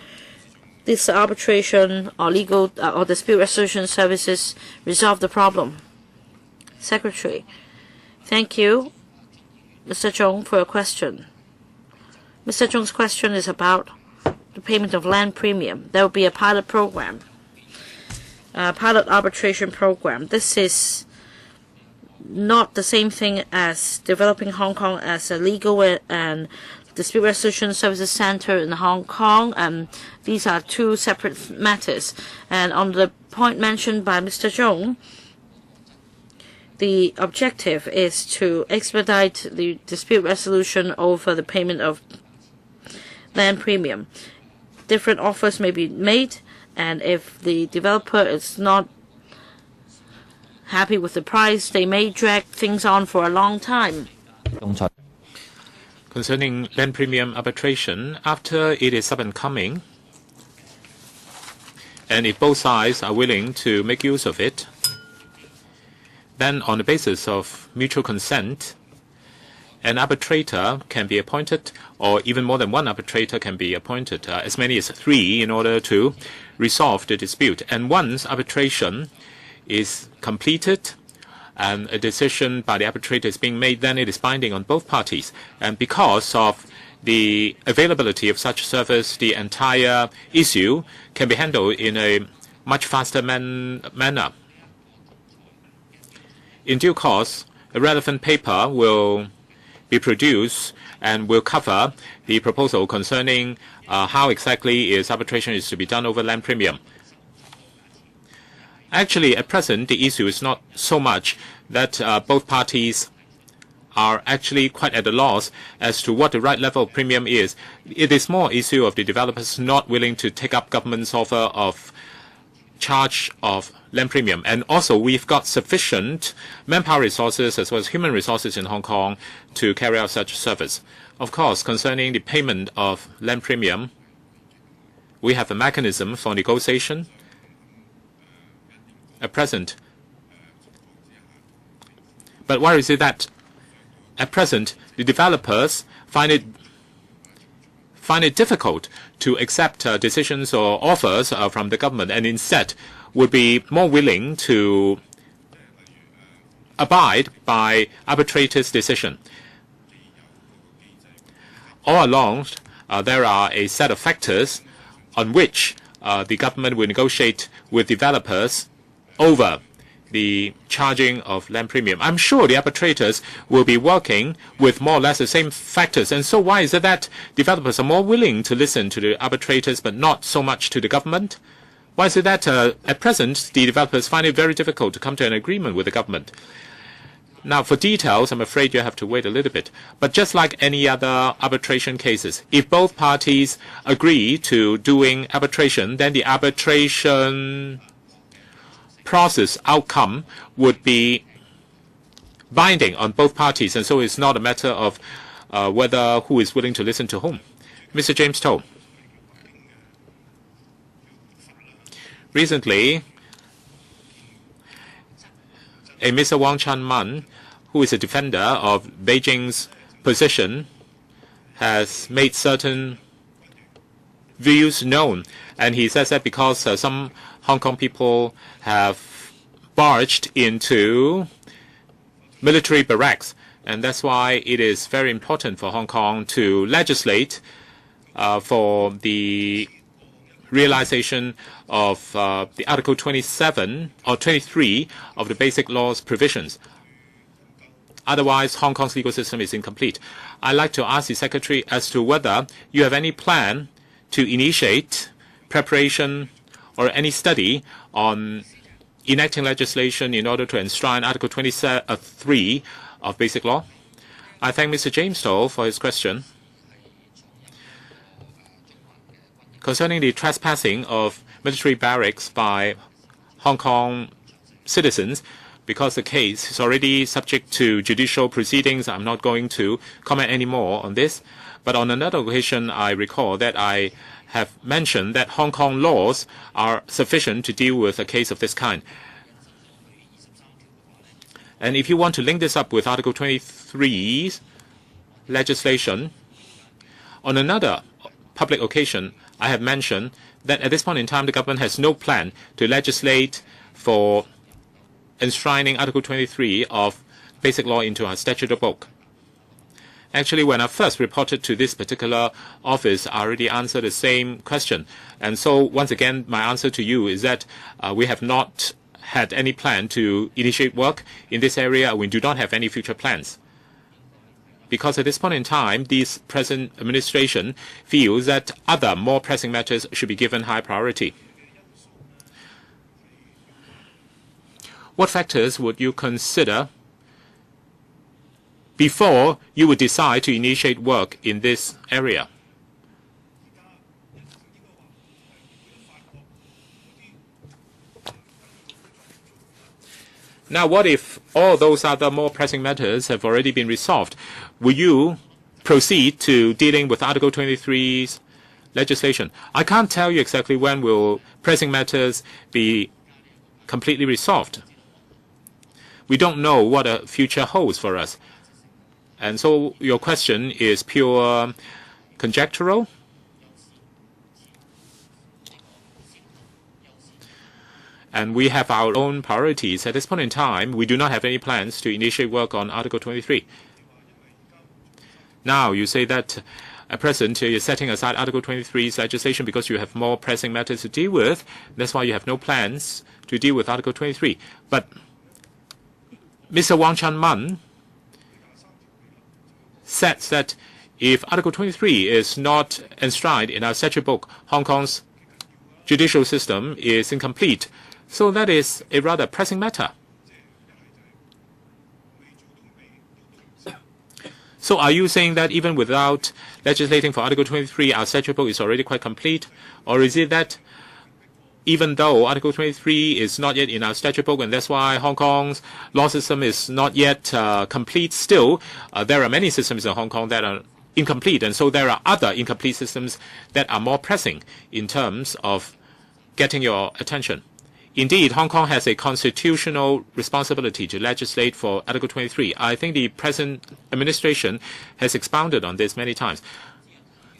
this arbitration or legal or dispute resolution services resolve the problem? Secretary. Thank you, Mr. Zhong, for your question. Mr. Zhong's question is about the payment of land premium. There will be a pilot program, a pilot arbitration program. This is not the same thing as developing Hong Kong as a legal and dispute resolution services center in Hong Kong. These are two separate matters. And on the point mentioned by Mr. Zhong, the objective is to expedite the dispute resolution over the payment of land premium. Different offers may be made, and if the developer is not happy with the price, they may drag things on for a long time. Concerning land premium arbitration, after it is up and coming, and if both sides are willing to make use of it, then on the basis of mutual consent, an arbitrator can be appointed, or even more than one arbitrator can be appointed, as many as 3, in order to resolve the dispute. And once arbitration is completed and a decision by the arbitrator is being made, then it is binding on both parties. And because of the availability of such service, the entire issue can be handled in a much faster manner. In due course, a relevant paper will be produced and will cover the proposal concerning how exactly arbitration is to be done over land premium. Actually, at present, the issue is not so much that both parties are actually quite at a loss as to what the right level of premium is. It is more issue of the developers not willing to take up government's offer of charge of land premium. And also, we've got sufficient manpower resources as well as human resources in Hong Kong to carry out such service. Of course, concerning the payment of land premium, we have a mechanism for negotiation at present. But why is it that at present the developers find it difficult to accept decisions or offers from the government, and instead would be more willing to abide by arbitrators' decision? All along, there are a set of factors on which the government will negotiate with developers over the charging of land premium. I'm sure the arbitrators will be working with more or less the same factors. And so why is it that developers are more willing to listen to the arbitrators but not so much to the government? Why is it that at present the developers find it very difficult to come to an agreement with the government? Now, for details, I'm afraid you have to wait a little bit. But just like any other arbitration cases, if both parties agree to doing arbitration, then the arbitration process outcome would be binding on both parties, and so it's not a matter of whether who is willing to listen to whom. Mr. James Toh. Recently, a Mr. Wang Chanman, who is a defender of Beijing's position, has made certain views known. And he says that because some Hong Kong people have barged into military barracks, and that's why it is very important for Hong Kong to legislate for the realization of the Article 27 or 23 of the Basic Law's provisions. Otherwise, Hong Kong's legal system is incomplete. I'd like to ask the Secretary as to whether you have any plan to initiate preparation or any study on enacting legislation in order to enshrine Article 23 of Basic Law. I thank Mr. James Toh for his question. Concerning the trespassing of military barracks by Hong Kong citizens, because the case is already subject to judicial proceedings, I'm not going to comment any more on this. But on another occasion, I recall that I have mentioned that Hong Kong laws are sufficient to deal with a case of this kind. And if you want to link this up with Article 23's legislation, on another public occasion, I have mentioned that at this point in time, the government has no plan to legislate for enshrining Article 23 of Basic Law into our statute book. Actually, when I first reported to this particular office, I already answered the same question. And so, once again, my answer to you is that we have not had any plan to initiate work in this area. We do not have any future plans. Because at this point in time, this present administration feels that other more pressing matters should be given high priority. What factors would you consider before you would decide to initiate work in this area? Now, what if all those other more pressing matters have already been resolved? Will you proceed to dealing with Article 23's legislation? I can't tell you exactly when will pressing matters be completely resolved. We don't know what a future holds for us. And so your question is pure conjectural. And we have our own priorities. At this point in time, we do not have any plans to initiate work on Article 23. Now, you say that at present you're setting aside Article 23's legislation because you have more pressing matters to deal with. That's why you have no plans to deal with Article 23. But Mr. Wang Chanman said that if Article 23 is not enshrined in our statute book, Hong Kong's judicial system is incomplete. So that is a rather pressing matter. So are you saying that even without legislating for Article 23, our statute book is already quite complete? Or is it that even though Article 23 is not yet in our statute book, and that's why Hong Kong's law system is not yet complete, still there are many systems in Hong Kong that are incomplete, and so there are other incomplete systems that are more pressing in terms of getting your attention? Indeed, Hong Kong has a constitutional responsibility to legislate for Article 23. I think the present administration has expounded on this many times.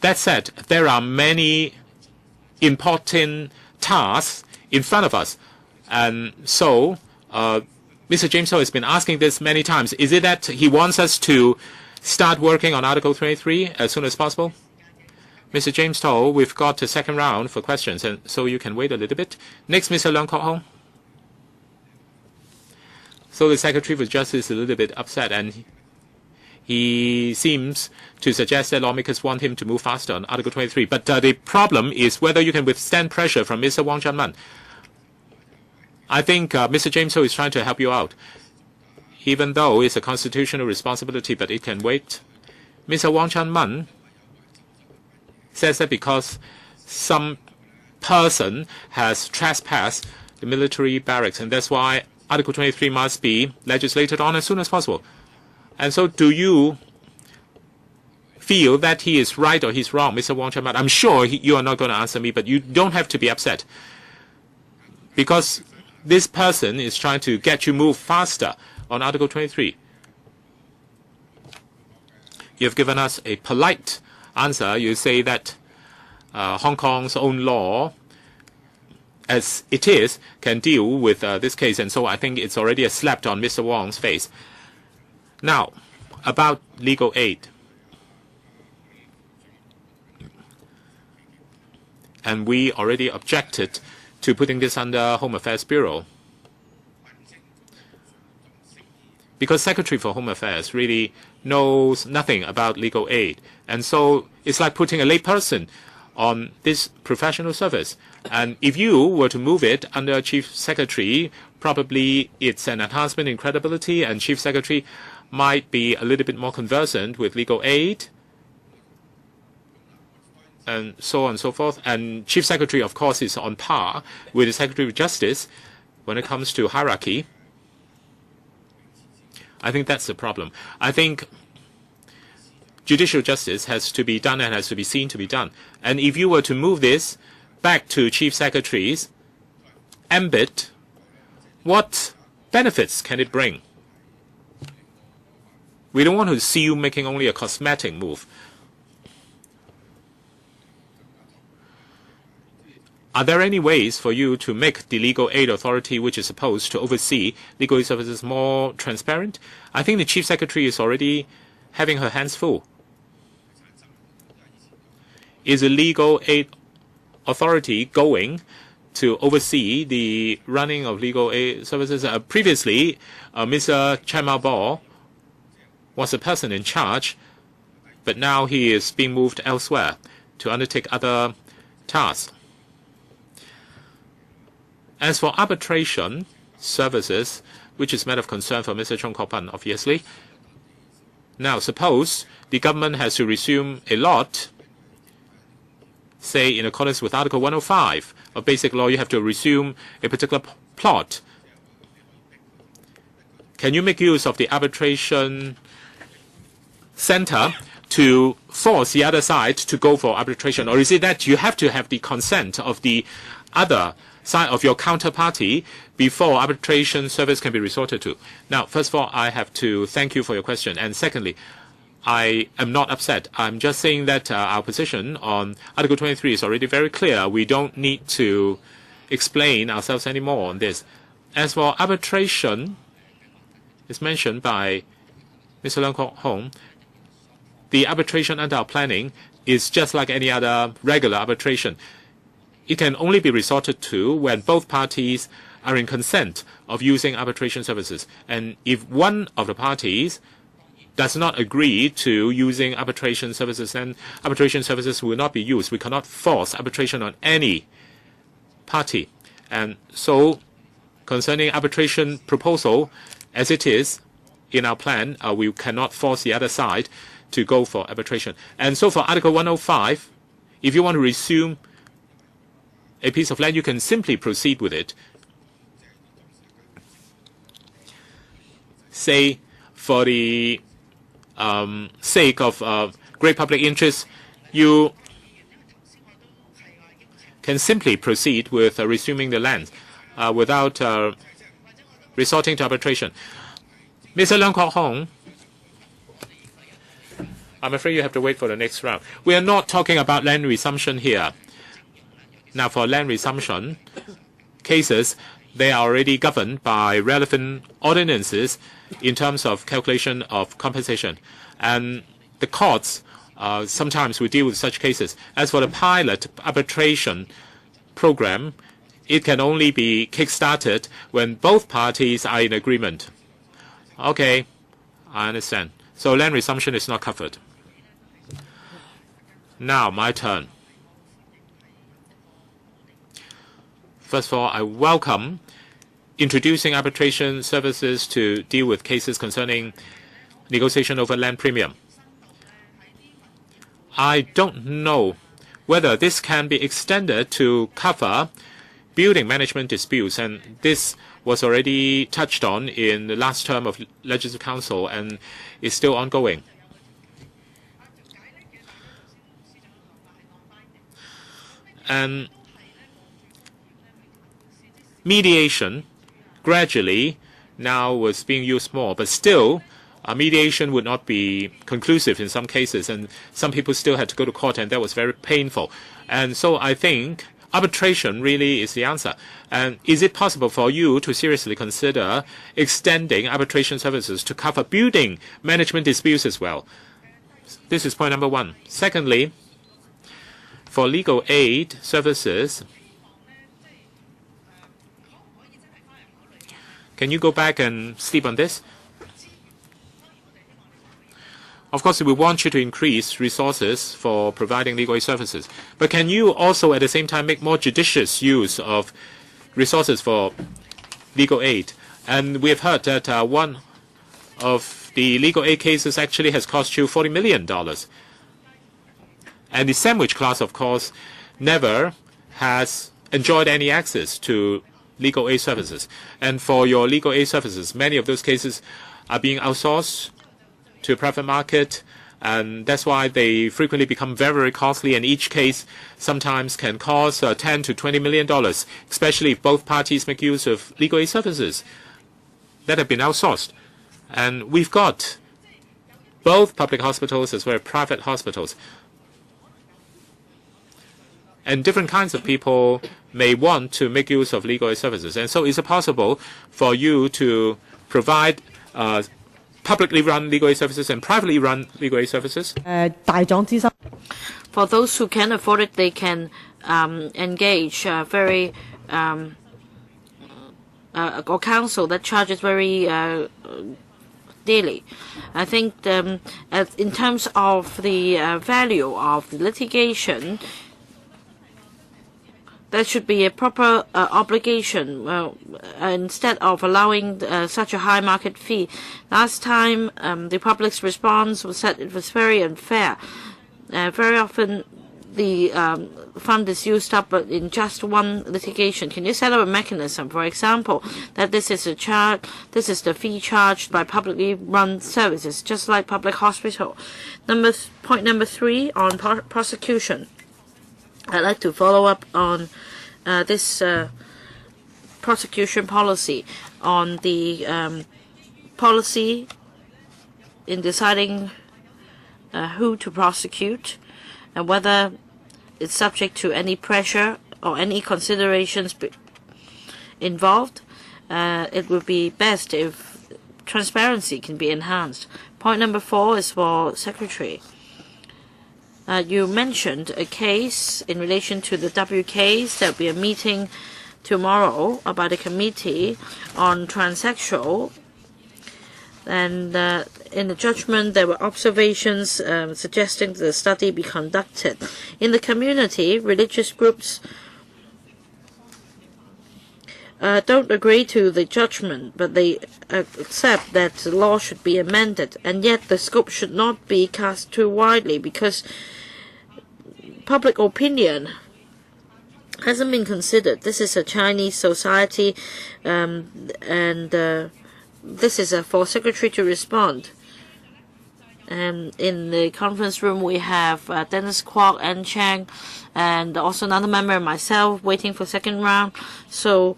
That said, there are many important tasks in front of us. And so, Mr. James Ho has been asking this many times. Is it that he wants us to start working on Article 23 as soon as possible? Mr. James Ho, we've got a second round for questions, and so you can wait a little bit. Next, Mr. Leung Kok Hong. So the Secretary for Justice is a little bit upset, and he seems to suggest that lawmakers want him to move faster on Article 23. But the problem is whether you can withstand pressure from Mr. Wang Chanman. I think Mr. James Ho is trying to help you out, even though it's a constitutional responsibility, but it can wait. Mr. Wang Chanman says that because some person has trespassed the military barracks, and that's why Article 23 must be legislated on as soon as possible. And so do you feel that he is right or he's wrong, Mr. Wang Chanman? I'm sure you are not going to answer me, but you don't have to be upset, because this person is trying to get you move faster on Article 23. You've given us a polite answer. You say that Hong Kong's own law, as it is, can deal with this case, and so I think it's already a slap on Mr. Wang's face. Now, about legal aid. And we already objected to putting this under Home Affairs Bureau, because Secretary for Home Affairs really knows nothing about legal aid. And so it's like putting a layperson on this professional service. And if you were to move it under Chief Secretary, probably it's an enhancement in credibility, and Chief Secretary might be a little bit more conversant with legal aid, and so on and so forth. And Chief Secretary, of course, is on par with the Secretary of Justice when it comes to hierarchy. I think that's the problem. I think judicial justice has to be done and has to be seen to be done. And if you were to move this back to Chief Secretary's ambit, what benefits can it bring? We don't want to see you making only a cosmetic move. Are there any ways for you to make the legal aid authority, which is supposed to oversee legal aid services, more transparent? I think the Chief Secretary is already having her hands full. Is the legal aid authority going to oversee the running of legal aid services? Previously, Mr. Chen Mao was the person in charge, but now he is being moved elsewhere to undertake other tasks. As for arbitration services, which is matter of concern for Mr. Chong Kok-pan, obviously. Now, suppose the government has to resume a lot, say in accordance with Article 105 of Basic Law, you have to resume a particular plot. Can you make use of the arbitration center to force the other side to go for arbitration? Or is it that you have to have the consent of the other side of your counterparty before arbitration service can be resorted to? Now, first of all, I have to thank you for your question. And secondly, I am not upset. I'm just saying that our position on Article 23 is already very clear. We don't need to explain ourselves anymore on this. As for arbitration, it's mentioned by Mr. Leung Kok-hong, the arbitration under our planning is just like any other regular arbitration. It can only be resorted to when both parties are in consent of using arbitration services. And if one of the parties does not agree to using arbitration services, then arbitration services will not be used. We cannot force arbitration on any party. And so, concerning arbitration proposal, as it is in our plan, we cannot force the other side to go for arbitration. And so for Article 105, if you want to resume a piece of land, you can simply proceed with it. Say, for the sake of great public interest, you can simply proceed with resuming the land without resorting to arbitration. Mr. Leung Kok-hong, I'm afraid you have to wait for the next round. We are not talking about land resumption here. Now, for land resumption cases, they are already governed by relevant ordinances in terms of calculation of compensation. And the courts sometimes will deal with such cases. As for the pilot arbitration program, it can only be kick-started when both parties are in agreement. Okay, I understand. So land resumption is not covered. Now, my turn. First of all, I welcome introducing arbitration services to deal with cases concerning negotiation over land premium. I don't know whether this can be extended to cover building management disputes, and this was already touched on in the last term of Legislative Council and is still ongoing. And mediation gradually now was being used more, but still mediation would not be conclusive in some cases, and some people still had to go to court, and that was very painful. And so I think arbitration really is the answer. And is it possible for you to seriously consider extending arbitration services to cover building management disputes as well? This is point number one. Secondly, for legal aid services, can you go back and sleep on this? Of course, we want you to increase resources for providing legal aid services. But can you also at the same time make more judicious use of resources for legal aid? And we have heard that one of the legal aid cases actually has cost you $40 million. And the sandwich class, of course, never has enjoyed any access to legal aid services. And for your legal aid services, many of those cases are being outsourced to a private market, and that's why they frequently become very, very costly, and each case sometimes can cost $10 to $20 million, especially if both parties make use of legal aid services that have been outsourced. And we've got both public hospitals as well as private hospitals. And different kinds of people may want to make use of legal aid services. And so is it possible for you to provide publicly run legal aid services and privately run legal aid services? For those who can afford it, they can engage very or counsel that charges very dearly. I think in terms of the value of the litigation, there should be a proper obligation instead of allowing such a high market fee. Last time, the public's response was that it was very unfair. Very often, the fund is used up in just one litigation. Can you set up a mechanism, for example, that this is the fee charged by publicly run services, just like public hospital? Point number 3 on prosecution. I'd like to follow up on this prosecution policy, on the policy in deciding who to prosecute and whether it's subject to any pressure or any considerations involved. It would be best if transparency can be enhanced. Point number 4 is for Secretary. You mentioned a case in relation to the W case. There will be a meeting tomorrow by the committee on transsexual. And in the judgment, there were observations suggesting that the study be conducted. In the community, religious groups don't agree to the judgment, but they accept that the law should be amended. And yet the scope should not be cast too widely, because public opinion hasn't been considered. This is a Chinese society, and this is for Secretary to respond. In the conference room, we have Dennis Kwok and Chang, and also another member and myself waiting for second round. So,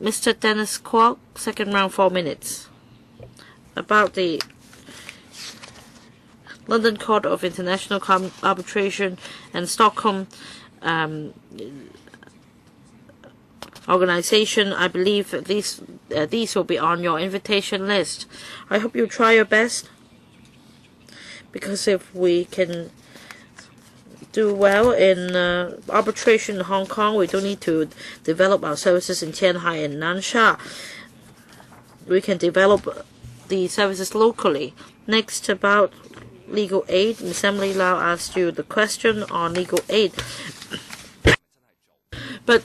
Mr. Dennis Kwok, second round, 4 minutes. About the London Court of International Arbitration and Stockholm organization, I believe these will be on your invitation list. I hope you try your best, because if we can do well in arbitration in Hong Kong, we don't need to develop our services in Tianhai and Nansha. We can develop the services locally. Next, about legal aid. Ms. Emily Lau asked you the question on legal aid. But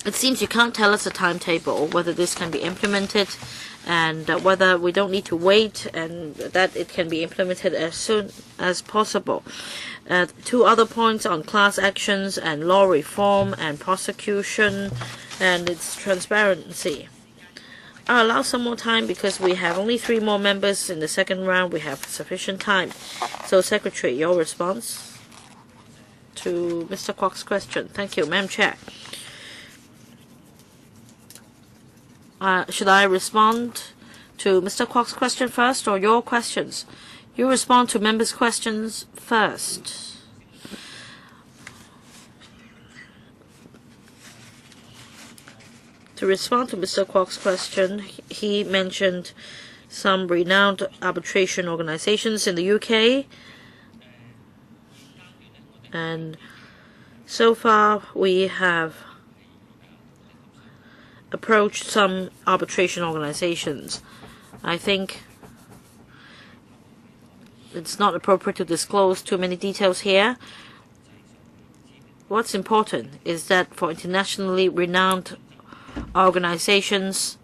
it seems you can't tell us a timetable, whether this can be implemented, and whether we don't need to wait, and that it can be implemented as soon as possible. 2 other points on class actions and law reform and prosecution and its transparency. I'll allow some more time because we have only 3 more members in the second round. We have sufficient time. So, Secretary, your response to Mr. Kwok's question. Thank you, Madam Chair. Should I respond to Mr. Kwok's question first or your questions? You respond to members' questions first. To respond to Mr. Kwok's question, he mentioned some renowned arbitration organizations in the UK. And so far, we have approached some arbitration organizations. I think it's not appropriate to disclose too many details here. What's important is that for internationally renowned organizations,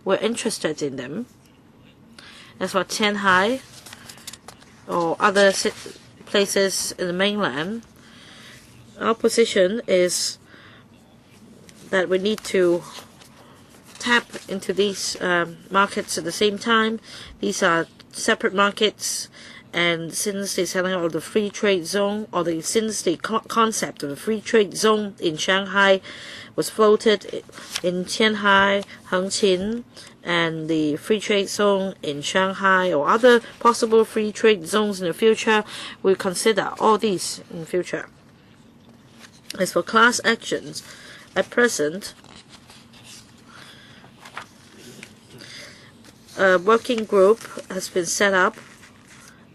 we're interested in them. As for Tianhai or other places in the mainland, our position is that we need to tap into these markets at the same time. These are separate markets, And since the setting of the free trade zone, or since the concept of the free trade zone in Shanghai was floated in Qianhai, Hengqin, and the free trade zone in Shanghai, or other possible free trade zones in the future, we'll consider all these in the future. As for class actions, at present, a working group has been set up,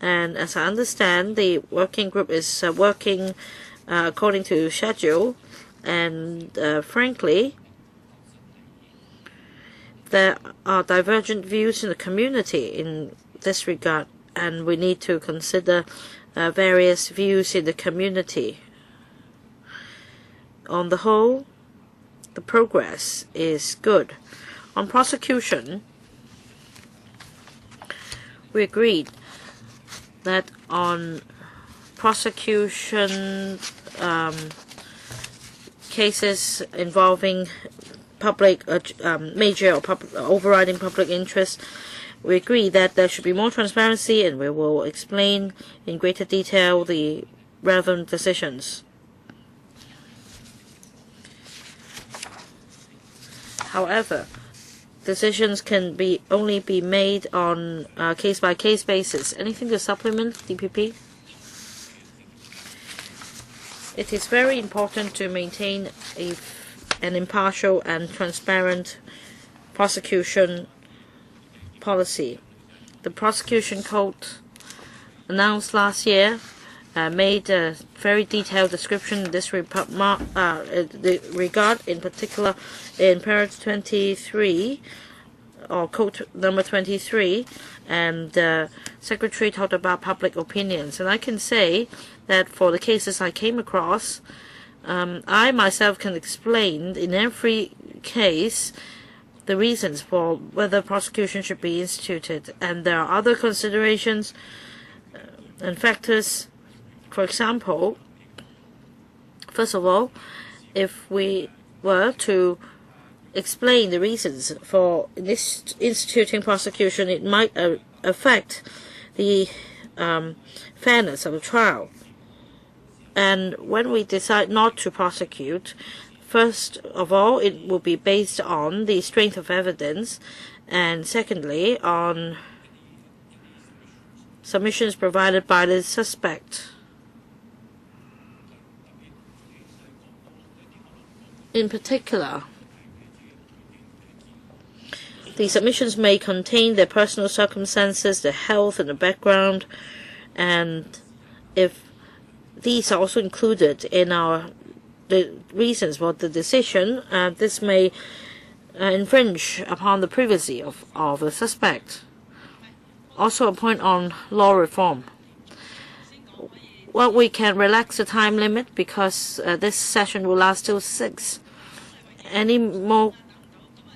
and as I understand, the working group is working according to schedule, and frankly, there are divergent views in the community in this regard, and we need to consider various views in the community. On the whole, the progress is good. On prosecution, we agreed that on prosecution cases involving public major or overriding public interest, we agree that there should be more transparency, and we will explain in greater detail the relevant decisions. However, decisions can only be made on a case-by-case basis. Anything to supplement, DPP? It is very important to maintain an impartial and transparent prosecution policy. The prosecution code announced last year made a very detailed description in this regard, in particular in paragraph 23, or code number 23, and the Secretary talked about public opinions. And I can say that for the cases I came across, I myself can explain in every case the reasons for whether prosecution should be instituted. And there are other considerations and factors. For example, first of all, if we were to explain the reasons for instituting prosecution, it might affect the fairness of the trial. And when we decide not to prosecute, first of all, it will be based on the strength of evidence, and secondly, on submissions provided by the suspect. In particular, the submissions may contain their personal circumstances, their health, and the background, and if these are also included in the reasons for the decision, this may infringe upon the privacy of the suspect. Also, a point on law reform. Well, we can relax the time limit because this session will last till 6. Any more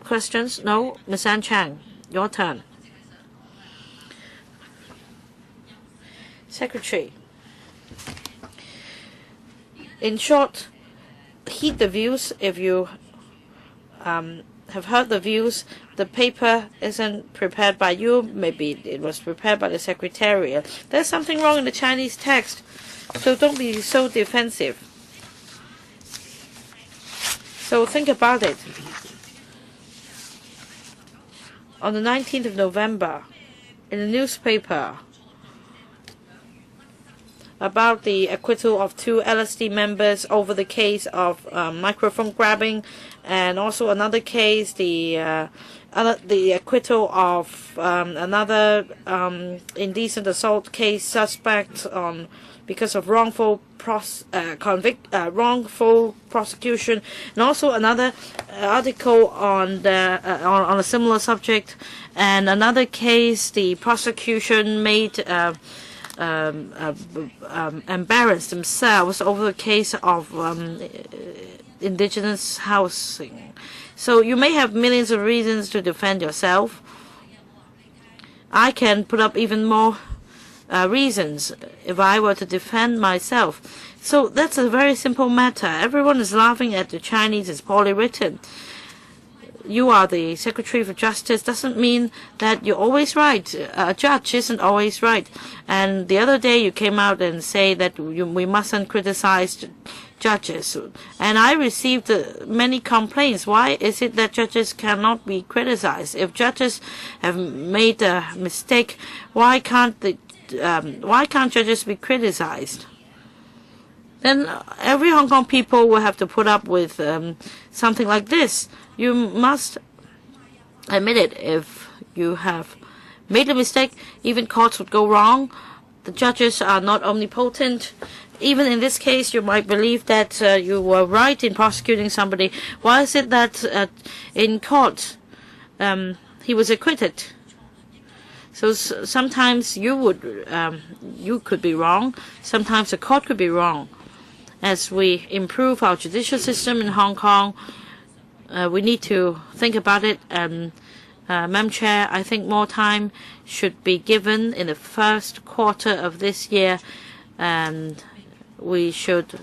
questions? No? Ms. Ann Chang, your turn. Secretary, in short, heed the views. If you have heard the views, the paper isn't prepared by you. Maybe it was prepared by the Secretariat. There's something wrong in the Chinese text, so don't be so defensive. So think about it. On the 19th of November, in the newspaper, about the acquittal of 2 LSD members over the case of microphone grabbing, and also another case, the acquittal of another indecent assault case suspect because of wrongful prosecution, and also another article on a similar subject, and another case the prosecution made embarrassed themselves over the case of indigenous housing. So you may have millions of reasons to defend yourself. I can put up even more reasons if I were to defend myself. So that's a very simple matter. Everyone is laughing at the Chinese is poorly written. you are the Secretary for Justice doesn't mean that you're always right. A judge isn't always right. And the other day you came out and say that we mustn't criticize judges. And I received many complaints. Why is it that judges cannot be criticized? If judges have made a mistake, why can't judges be criticized? Then every Hong Kong people will have to put up with something like this. You must admit it. If you have made a mistake, even courts would go wrong. The judges are not omnipotent. Even in this case, you might believe that you were right in prosecuting somebody. Why is it that in court he was acquitted? So sometimes you could be wrong. Sometimes the court could be wrong. As we improve our judicial system in Hong Kong, we need to think about it. Madam Chair, I think more time should be given in the first quarter of this year, and we should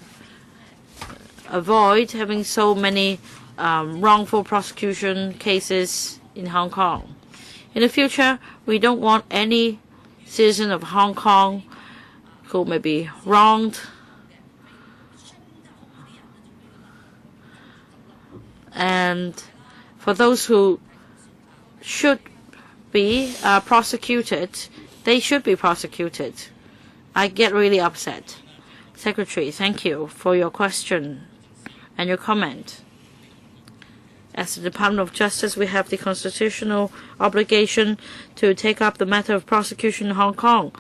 avoid having so many wrongful prosecution cases in Hong Kong. In the future, we don't want any citizen of Hong Kong who may be wronged and for those who should be prosecuted, they should be prosecuted. I get really upset. Secretary, thank you for your question and your comment. As the Department of Justice, we have the constitutional obligation to take up the matter of prosecution in Hong Kong.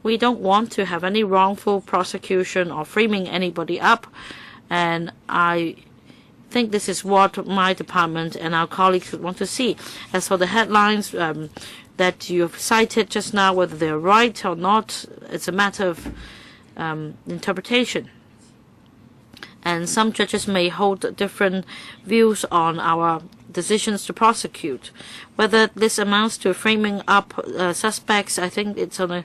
We don't want to have any wrongful prosecution or framing anybody up, and I think this is what my department and our colleagues would want to see. As for the headlines that you've cited just now, whether they're right or not, it's a matter of interpretation. And some judges may hold different views on our decisions to prosecute. Whether this amounts to framing up suspects, I think it's on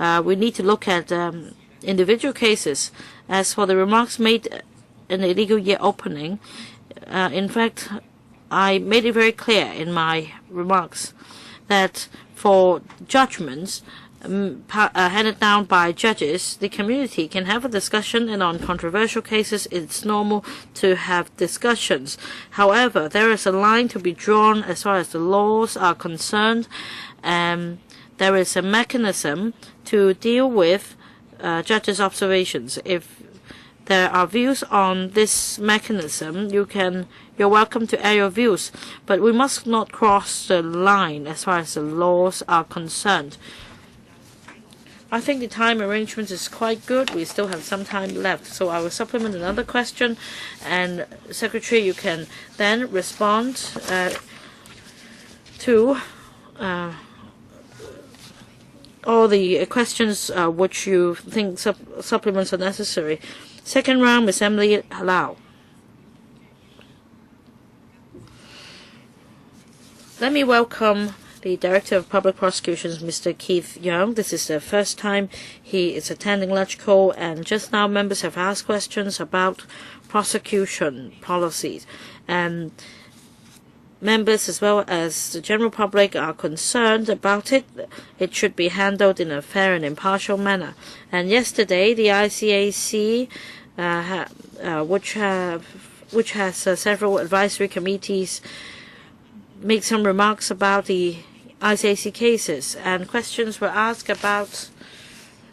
a we need to look at individual cases. As for the remarks made in the illegal year opening, in fact, I made it very clear in my remarks that for judgments handed down by judges, the community can have a discussion, and on controversial cases, it's normal to have discussions. However, there is a line to be drawn as far as the laws are concerned, and there is a mechanism to deal with judges' observations. If there are views on this mechanism, you're welcome to air your views, but we must not cross the line as far as the laws are concerned. I think the time arrangement is quite good. We still have some time left, so I will supplement another question, and Secretary, you can then respond to all the questions which you think supplements are necessary. Second round, Ms. Emily Lau. Let me welcome the Director of Public Prosecutions, Mr. Keith Young. This is the first time he is attending LegCo, and just now members have asked questions about prosecution policies. And members as well as the general public are concerned about it. It should be handled in a fair and impartial manner. And yesterday, the ICAC, which has several advisory committees, made some remarks about the ICAC cases, and questions were asked about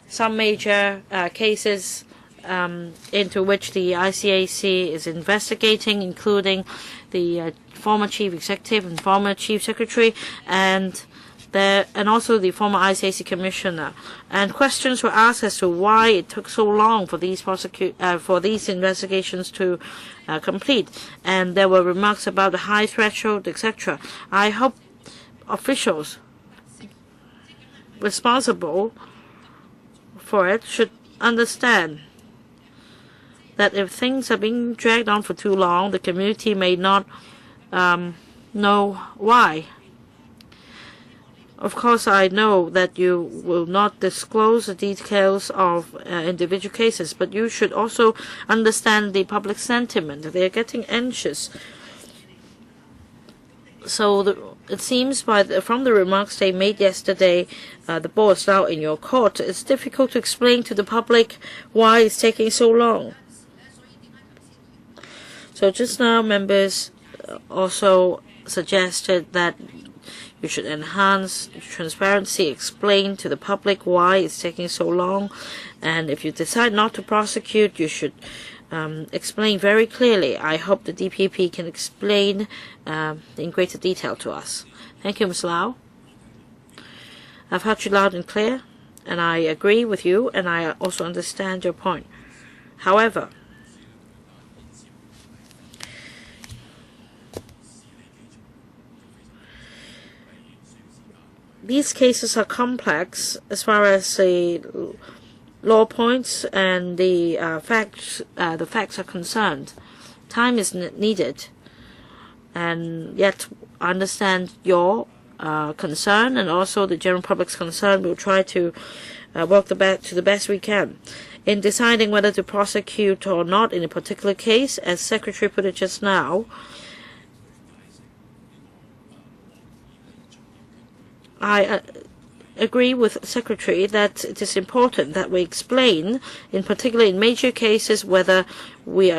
some major cases into which the ICAC is investigating, including the former chief executive and former chief secretary, and also the former ICAC commissioner. And questions were asked as to why it took so long for these investigations to complete. And there were remarks about the high threshold, etc. I hope officials responsible for it should understand that if things are being dragged on for too long, the community may not know why. Of course, I know that you will not disclose the details of individual cases, but you should also understand the public sentiment. They are getting anxious. So it seems from the remarks they made yesterday, the ball is now in your court. It's difficult to explain to the public why it's taking so long. So just now, members also suggested that you should enhance transparency, explain to the public why it's taking so long, and if you decide not to prosecute, you should explain very clearly. I hope the DPP can explain in greater detail to us. Thank you, Ms. Lau. I've heard you loud and clear, and I agree with you, and I also understand your point. However, these cases are complex as far as the law points and the facts are concerned. Time is needed, and yet I understand your concern and also the general public's concern. We'll try to work to the best we can in deciding whether to prosecute or not in a particular case. As Secretary put it just now, I agree with Secretary that it is important that we explain, in particular in major cases, whether we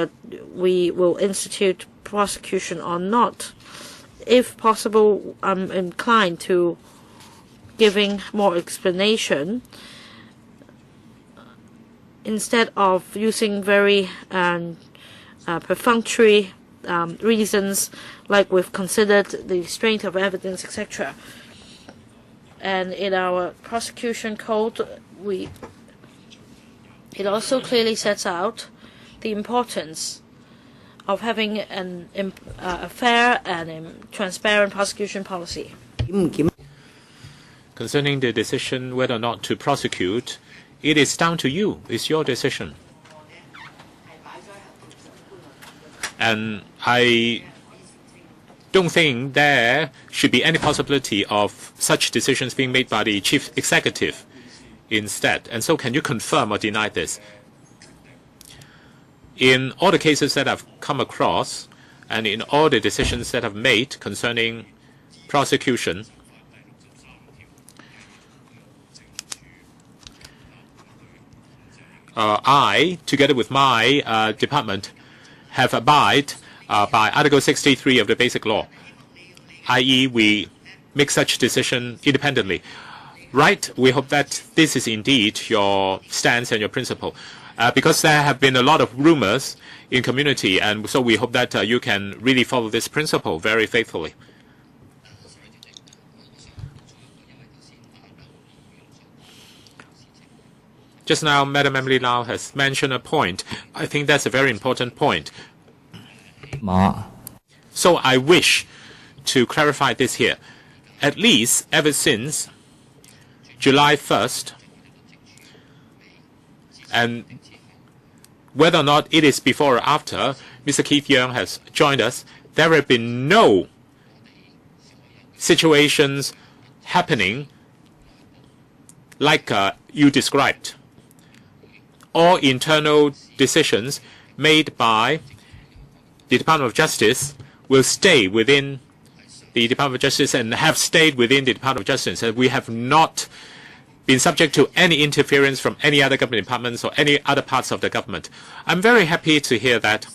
will institute prosecution or not. If possible, I'm inclined to giving more explanation instead of using very perfunctory reasons like we've considered the strength of evidence, etc. And in our prosecution code, it also clearly sets out the importance of having a fair and transparent prosecution policy. Concerning the decision whether or not to prosecute, it is down to you. It's your decision. And I don't think there should be any possibility of such decisions being made by the chief executive instead. And so can you confirm or deny this? In all the cases that I've come across and in all the decisions that I've made concerning prosecution, I, together with my department, have abided by Article 63 of the Basic Law, i.e. we make such decision independently. Right? We hope that this is indeed your stance and your principle. Because there have been a lot of rumors in community, and so we hope that you can really follow this principle very faithfully. Just now, Madam Emily Lau has mentioned a point. I think that's a very important point. So I wish to clarify this here. At least ever since July 1st, and whether or not it is before or after Mr. Keith Young has joined us, there have been no situations happening like you described. All internal decisions made by the Department of Justice will stay within the Department of Justice and have stayed within the Department of Justice. And we have not been subject to any interference from any other government departments or any other parts of the government. I'm very happy to hear that.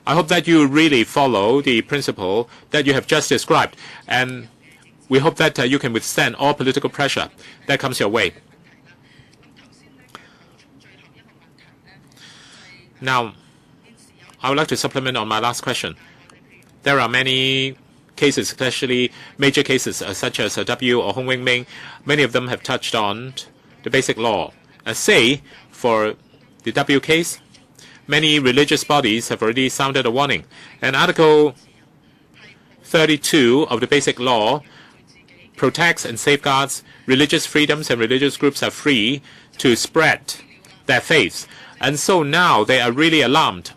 I hope that you really follow the principle that you have just described, and we hope that you can withstand all political pressure that comes your way. Now, I would like to supplement on my last question. There are many cases, especially major cases such as W or Hong Wing Ming. Many of them have touched on the basic law. Say, for the W case, many religious bodies have already sounded a warning. And Article 32 of the basic law protects and safeguards religious freedoms, and religious groups are free to spread their faiths. And so now they are really alarmed.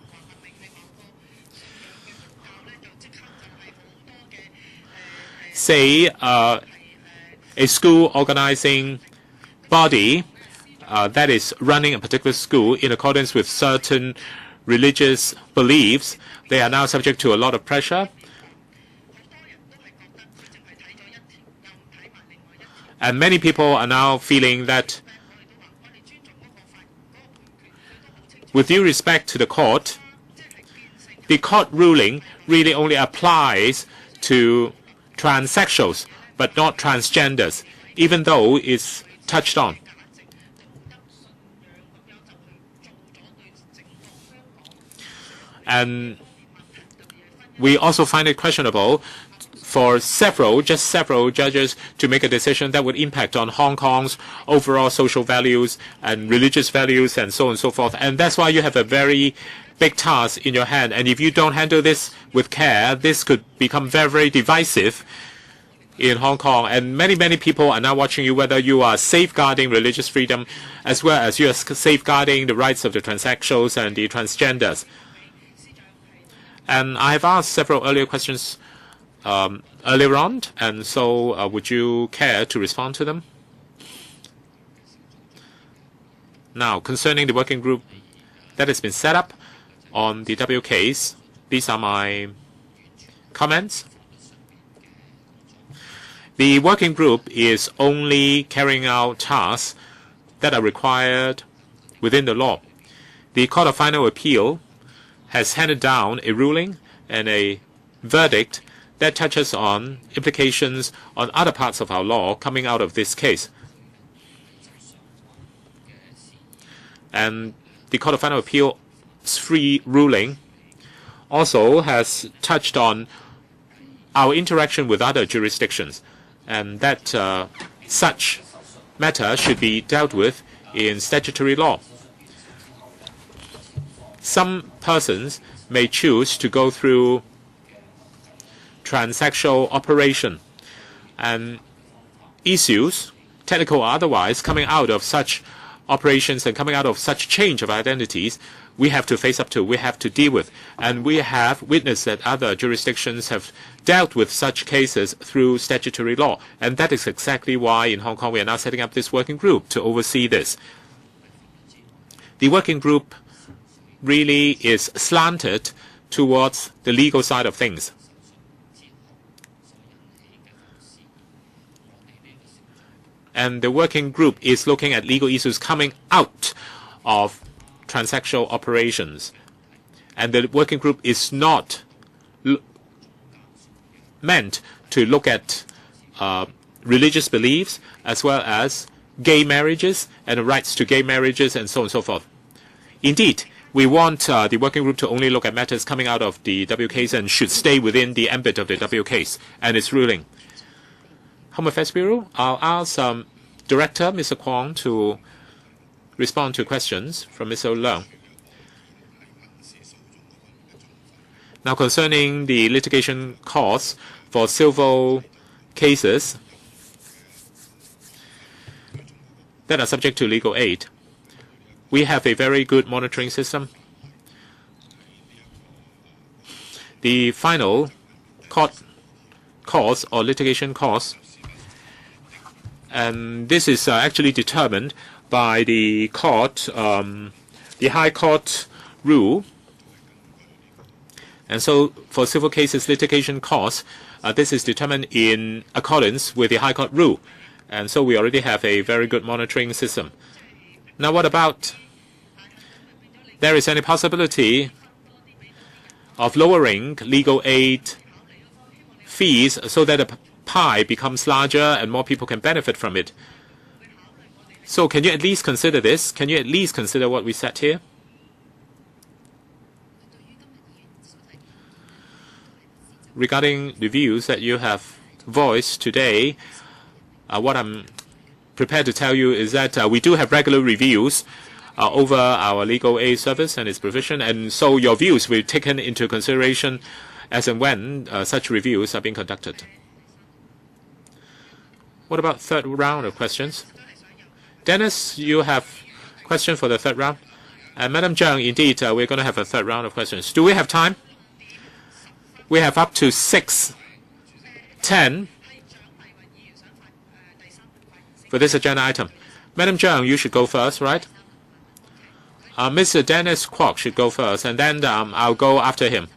Say a school organizing body that is running a particular school in accordance with certain religious beliefs, they are now subject to a lot of pressure. And many people are now feeling that, with due respect to the court ruling really only applies to transsexuals, but not transgenders, even though it's touched on. And we also find it questionable for just several judges to make a decision that would impact on Hong Kong's overall social values and religious values and so on and so forth. And that's why you have a very big task in your hand. And if you don't handle this with care, this could become very, very divisive in Hong Kong. And many, many people are now watching you, whether you are safeguarding religious freedom as well as you are safeguarding the rights of the transsexuals and the transgenders. And I have asked several earlier questions earlier on, and so would you care to respond to them? Now, concerning the working group that has been set up on the W case, these are my comments. The working group is only carrying out tasks that are required within the law. The Court of Final Appeal has handed down a ruling and a verdict that touches on implications on other parts of our law coming out of this case. And the Court of Final Appeal's free ruling also has touched on our interaction with other jurisdictions, and that such matter should be dealt with in statutory law. Some persons may choose to go through transsexual operation, and issues, technical or otherwise, coming out of such operations and coming out of such change of identities, we have to face up to, we have to deal with. And we have witnessed that other jurisdictions have dealt with such cases through statutory law. And that is exactly why in Hong Kong we are now setting up this working group to oversee this. The working group really is slanted towards the legal side of things. And the working group is looking at legal issues coming out of transsexual operations. And the working group is not meant to look at religious beliefs as well as gay marriages and the rights to gay marriages and so on and so forth. Indeed, we want the working group to only look at matters coming out of the W case and should stay within the ambit of the W case and its ruling. Home Affairs Bureau, I'll ask Director Mr. Kwong to respond to questions from Mr. Leung. Now, concerning the litigation costs for civil cases that are subject to legal aid, we have a very good monitoring system. The final court costs or litigation costs, and this is actually determined by the court, the High Court rule. And so for civil cases litigation costs, this is determined in accordance with the High Court rule. And so we already have a very good monitoring system. Now, what about there is any possibility of lowering legal aid fees so that the pie becomes larger and more people can benefit from it? So can you at least consider this? Can you at least consider what we said here? Regarding the views that you have voiced today, what I'm prepared to tell you is that we do have regular reviews over our legal aid service and its provision, and so your views will be taken into consideration as and when such reviews are being conducted. What about third round of questions? Dennis, you have a question for the third round? And Madam Zhang, indeed, we're going to have a third round of questions. Do we have time? We have up to 6:10 for this agenda item. Madam Zhang, you should go first, right? Mr. Dennis Kwok should go first, and then I'll go after him.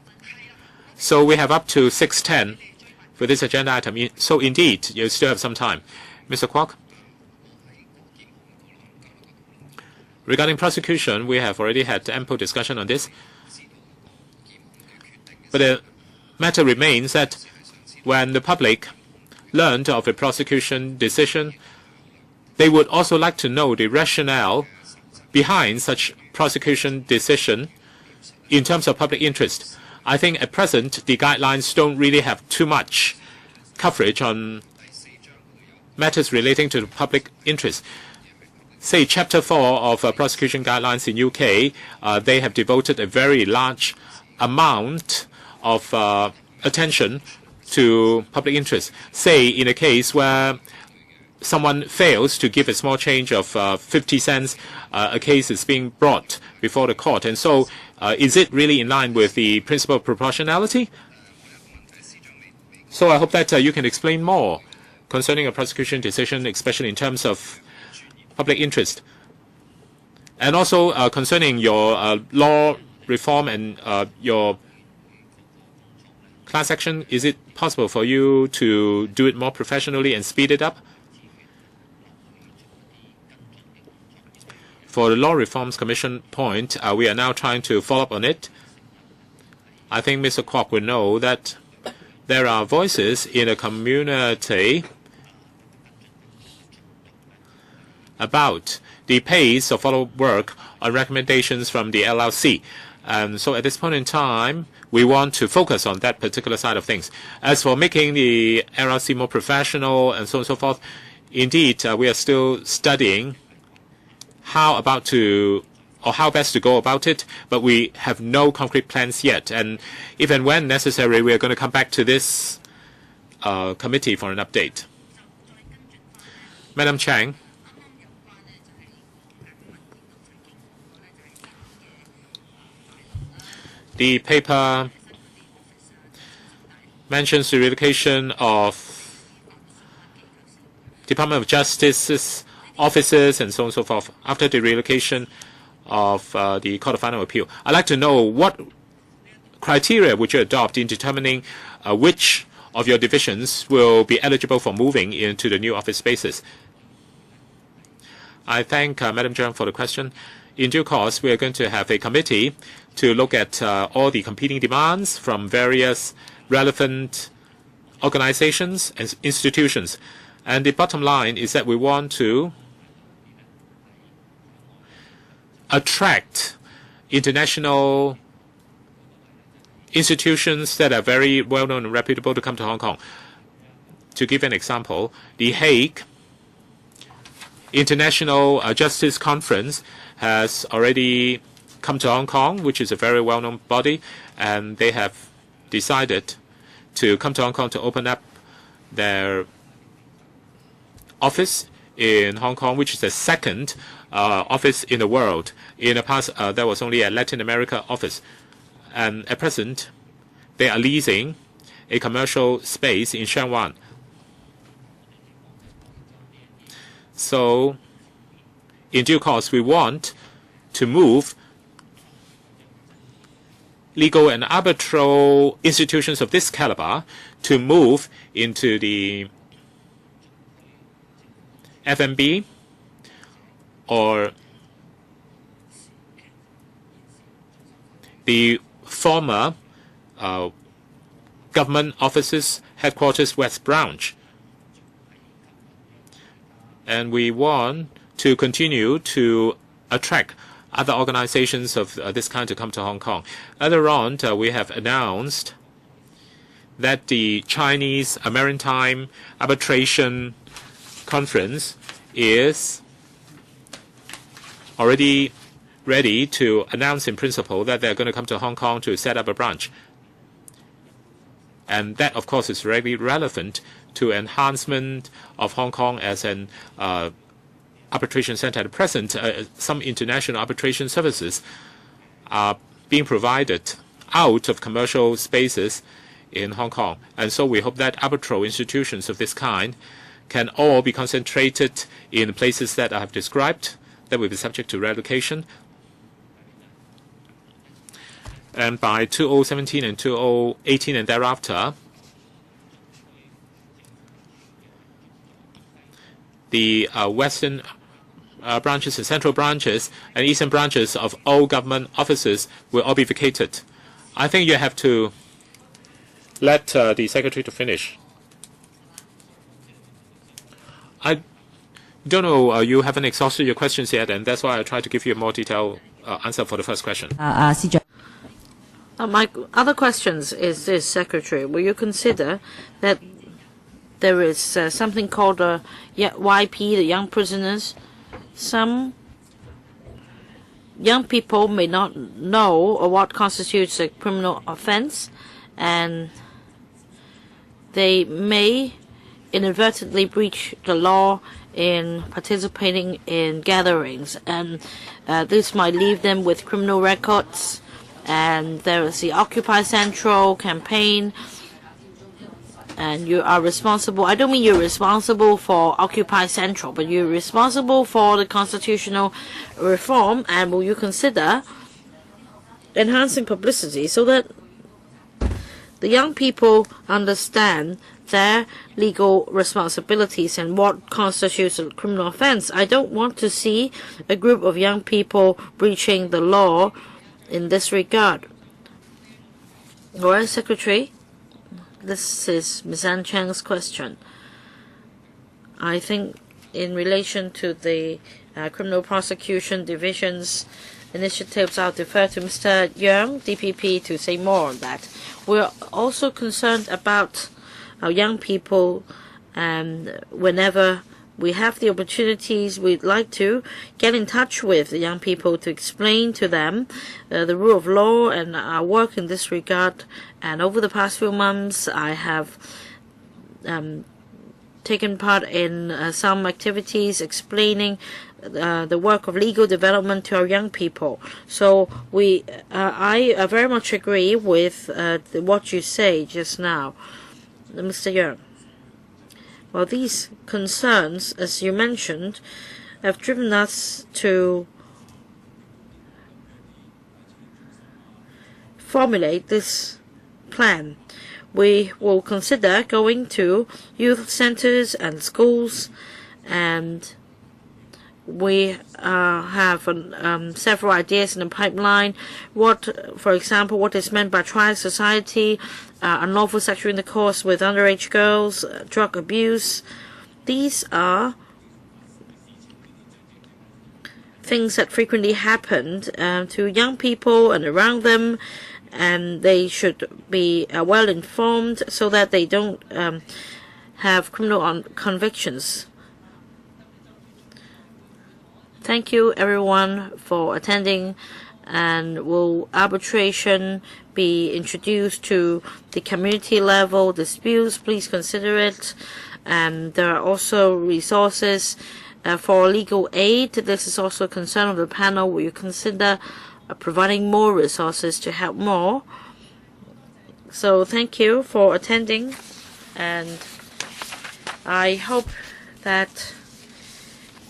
So we have up to 6:10 for this agenda item. So indeed, you still have some time. Mr. Kwok, regarding prosecution, we have already had ample discussion on this. But the matter remains that when the public learned of a prosecution decision, they would also like to know the rationale behind such prosecution decision in terms of public interest. I think at present, the guidelines don't really have too much coverage on matters relating to the public interest. Say, Chapter 4 of prosecution guidelines in UK, they have devoted a very large amount of attention to public interest. Say, in a case where someone fails to give a small change of 50 cents, a case is being brought before the court. And so, is it really in line with the principle of proportionality? So I hope that you can explain more concerning a prosecution decision, especially in terms of public interest. And also concerning your law reform and your class action, is it possible for you to do it more professionally and speed it up? For the Law Reforms Commission point, we are now trying to follow up on it. I think Mr. Kwok will know that there are voices in the community about the pace of follow-up work on recommendations from the LLC. And so at this point in time, we want to focus on that particular side of things. As for making the LLC more professional and so on and so forth, indeed, we are still studying how best to go about it, but we have no concrete plans yet. And if and when necessary, we are going to come back to this committee for an update. Madam Chang. The paper mentions the relocation of Department of Justice's officers and so on and so forth after the relocation of the Court of Final Appeal. I'd like to know what criteria would you adopt in determining which of your divisions will be eligible for moving into the new office spaces. I thank Madam Zhang for the question. In due course, we are going to have a committee to look at all the competing demands from various relevant organizations and institutions. And the bottom line is that we want to attract international institutions that are very well-known and reputable to come to Hong Kong. To give an example, the Hague International Justice Conference has already come to Hong Kong, which is a very well-known body, and they have decided to come to Hong Kong to open up their office in Hong Kong, which is the second office in the world. In the past, there was only a Latin America office. And at present, they are leasing a commercial space in Shanwan. So, in due course, we want to move legal and arbitral institutions of this caliber to move into the FMB or the former government offices headquarters West Branch. And we want to continue to attract other organizations of this kind to come to Hong Kong. Earlier on, we have announced that the Chinese Maritime Arbitration Conference is already ready to announce in principle that they're going to come to Hong Kong to set up a branch. And that, of course, is very relevant to enhancement of Hong Kong as an arbitration center. At present, some international arbitration services are being provided out of commercial spaces in Hong Kong. And so we hope that arbitral institutions of this kind can all be concentrated in places that I have described that will be subject to relocation. And by 2017 and 2018 and thereafter, the western branches, the central branches, and eastern branches of all government offices will all be vacated. I think you have to let the secretary to finish. I don't know. You haven't exhausted your questions yet, and that's why I try to give you a more detailed answer for the first question. My other questions is this, Secretary. Will you consider that there is something called YP, the young prisoners? Some young people may not know what constitutes a criminal offense, and they may inadvertently breach the law in participating in gatherings, and this might leave them with criminal records. And there is the Occupy Central campaign, and you are responsible. I don't mean you're responsible for Occupy Central, but you're responsible for the constitutional reform. And will you consider enhancing publicity so that the young people understand their legal responsibilities and what constitutes a criminal offense? I don't want to see a group of young people breaching the law in this regard. All right, Secretary. This is Ms. Ann Chang's question. I think in relation to the Criminal Prosecution Division's initiatives, I'll defer to Mr. Yang, DPP, to say more on that. We're also concerned about our young people, and whenever we have the opportunities, we'd like to get in touch with the young people to explain to them the rule of law and our work in this regard. And over the past few months, I have taken part in some activities explaining the work of legal development to our young people. So I very much agree with what you say just now, Mr. Yang. Well, these concerns, as you mentioned, have driven us to formulate this plan. We will consider going to youth centers and schools, and we have several ideas in the pipeline. For example, what is meant by trial society, unlawful sexual intercourse with underage girls, drug abuse. These are things that frequently happen to young people and around them, and they should be well informed so that they don't have criminal convictions. Thank you, everyone, for attending. And will arbitration be introduced to the community level disputes? Please consider it. And there are also resources for legal aid. This is also a concern of the panel. Will you consider providing more resources to help more? So thank you for attending, and I hope that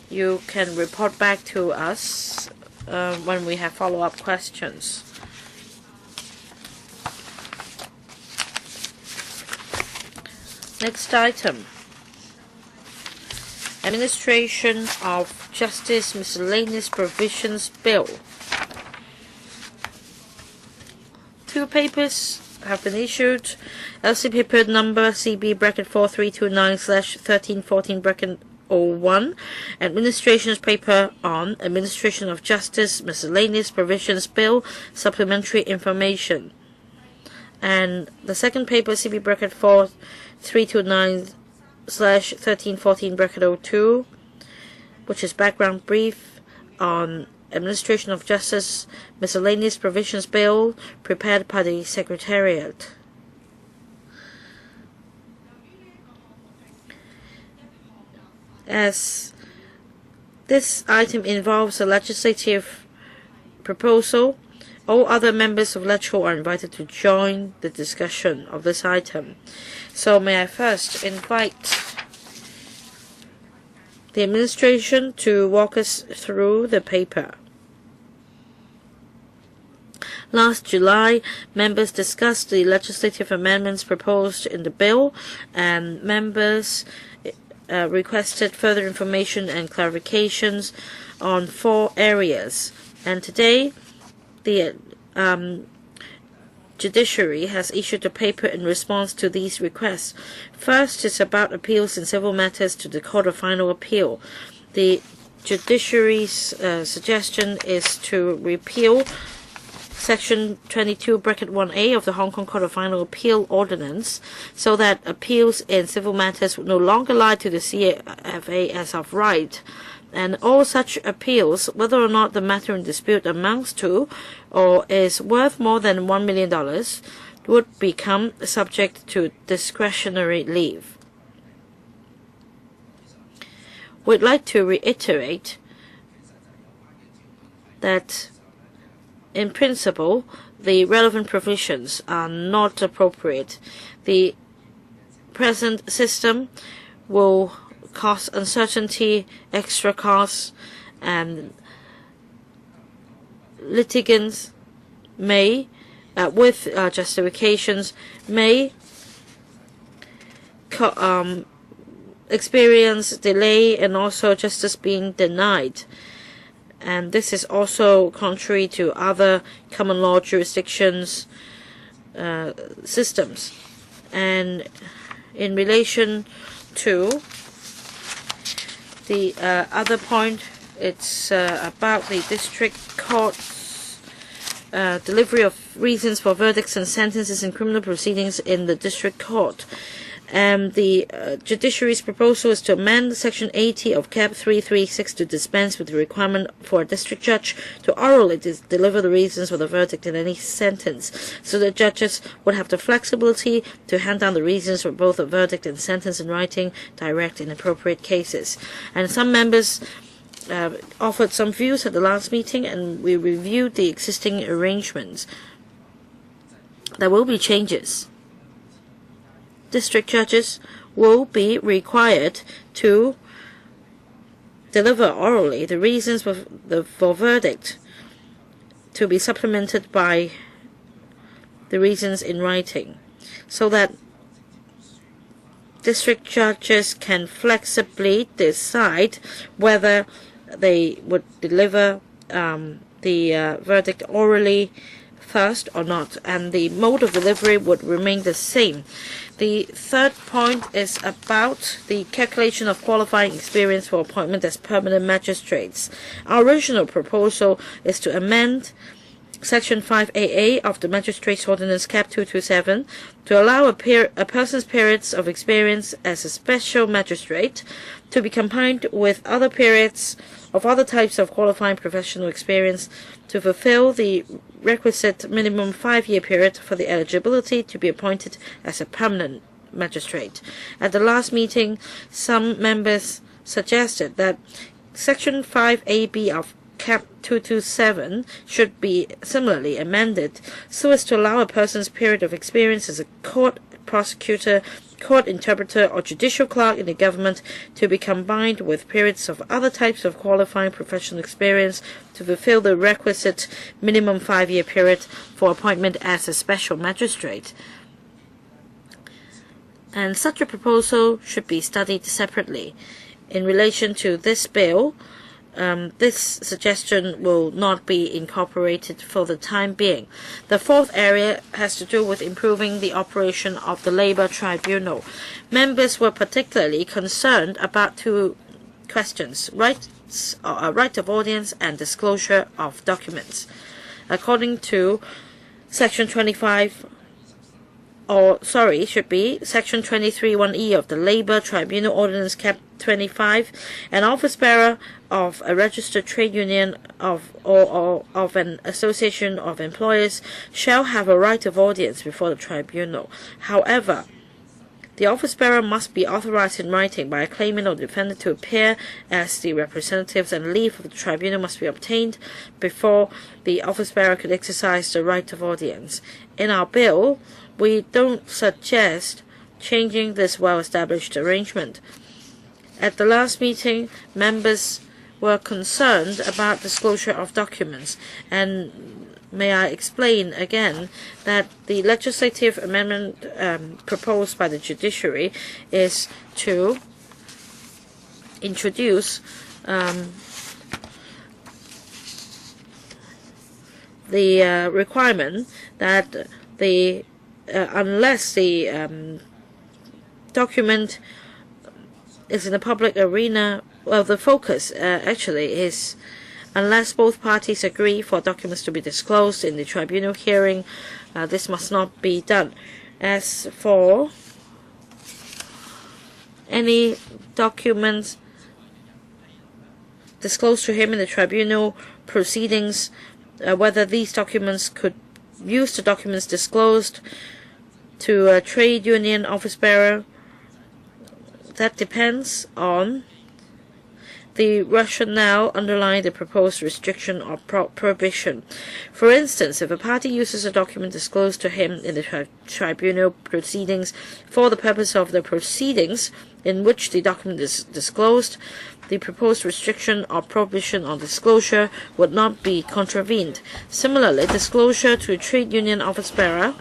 you can report back to us when we have follow-up questions. Next item. Administration of Justice Miscellaneous Provisions Bill. Two papers have been issued. LC paper number CB bracket 4329/1314 bracket 01, Administration's paper on Administration of Justice Miscellaneous Provisions Bill Supplementary Information. And the second paper, CB bracket 4329/1314 bracket 02, which is background brief on Administration of Justice Miscellaneous Provisions Bill, prepared by the Secretariat. As this item involves a legislative proposal, all other members of LegCo are invited to join the discussion of this item. So may I first invite the administration to walk us through the paper. Last July, members discussed the legislative amendments proposed in the bill, and members requested further information and clarifications on 4 areas. And today, the judiciary has issued a paper in response to these requests. First is about appeals in civil matters to the Court of Final Appeal. The judiciary's suggestion is to repeal Section 22(1)(a) of the Hong Kong Court of Final Appeal Ordinance, so that appeals in civil matters would no longer lie to the CFA as of right, and all such appeals, whether or not the matter in dispute amounts to or is worth more than $1 million, would become subject to discretionary leave. We'd like to reiterate that in principle, the relevant provisions are not appropriate. The present system will cause uncertainty, extra costs, and litigants may, with justifications, may experience delay and also justice being denied. And this is also contrary to other common law jurisdictions systems. And in relation to the other point, it's about the district court's delivery of reasons for verdicts and sentences in criminal proceedings in the district court. The judiciary's proposal is to amend Section 80 of Cap 336 to dispense with the requirement for a district judge to orally deliver the reasons for the verdict in any sentence, so that judges would have the flexibility to hand down the reasons for both a verdict and sentence in writing, direct in appropriate cases. And some members offered some views at the last meeting, and we reviewed the existing arrangements. There will be changes. District judges will be required to deliver orally the reasons for verdict, to be supplemented by the reasons in writing, so that district judges can flexibly decide whether they would deliver the verdict orally first or not, and the mode of delivery would remain the same. The third point is about the calculation of qualifying experience for appointment as permanent magistrates. Our original proposal is to amend Section 5AA of the Magistrates Ordinance Cap 227 to allow a person's periods of experience as a special magistrate to be combined with other periods of other types of qualifying professional experience to fulfill the requisite minimum 5-year period for the eligibility to be appointed as a permanent magistrate. At the last meeting, some members suggested that Section 5AB of Cap 227 should be similarly amended so as to allow a person's period of experience as a court prosecutor, court interpreter, or judicial clerk in the government to be combined with periods of other types of qualifying professional experience to fulfill the requisite minimum 5-year period for appointment as a special magistrate. And such a proposal should be studied separately. In relation to this bill, this suggestion will not be incorporated for the time being. The fourth area has to do with improving the operation of the Labour Tribunal. Members were particularly concerned about 2 questions: right of audience and disclosure of documents. According to Section 25, should be Section 23(1)(e) of the Labour Tribunal Ordinance Cap 25, an office bearer of a registered trade union or of an association of employers shall have a right of audience before the tribunal. However, the office bearer must be authorized in writing by a claimant or defendant to appear as the representatives, and leave of the tribunal must be obtained before the office bearer could exercise the right of audience. In our bill, we don't suggest changing this well-established arrangement. At the last meeting, members were concerned about disclosure of documents, and may I explain again that the legislative amendment proposed by the judiciary is to introduce the requirement that unless the document is in the public arena, well, the focus actually is unless both parties agree for documents to be disclosed in the tribunal hearing, this must not be done. As for any documents disclosed to him in the tribunal proceedings, whether these documents could use the documents disclosed to a trade union office bearer, that depends on the rationale underlying the proposed restriction or prohibition. For instance, if a party uses a document disclosed to him in the tribunal proceedings for the purpose of the proceedings in which the document is disclosed, the proposed restriction or prohibition on disclosure would not be contravened. Similarly, disclosure to a trade union office bearer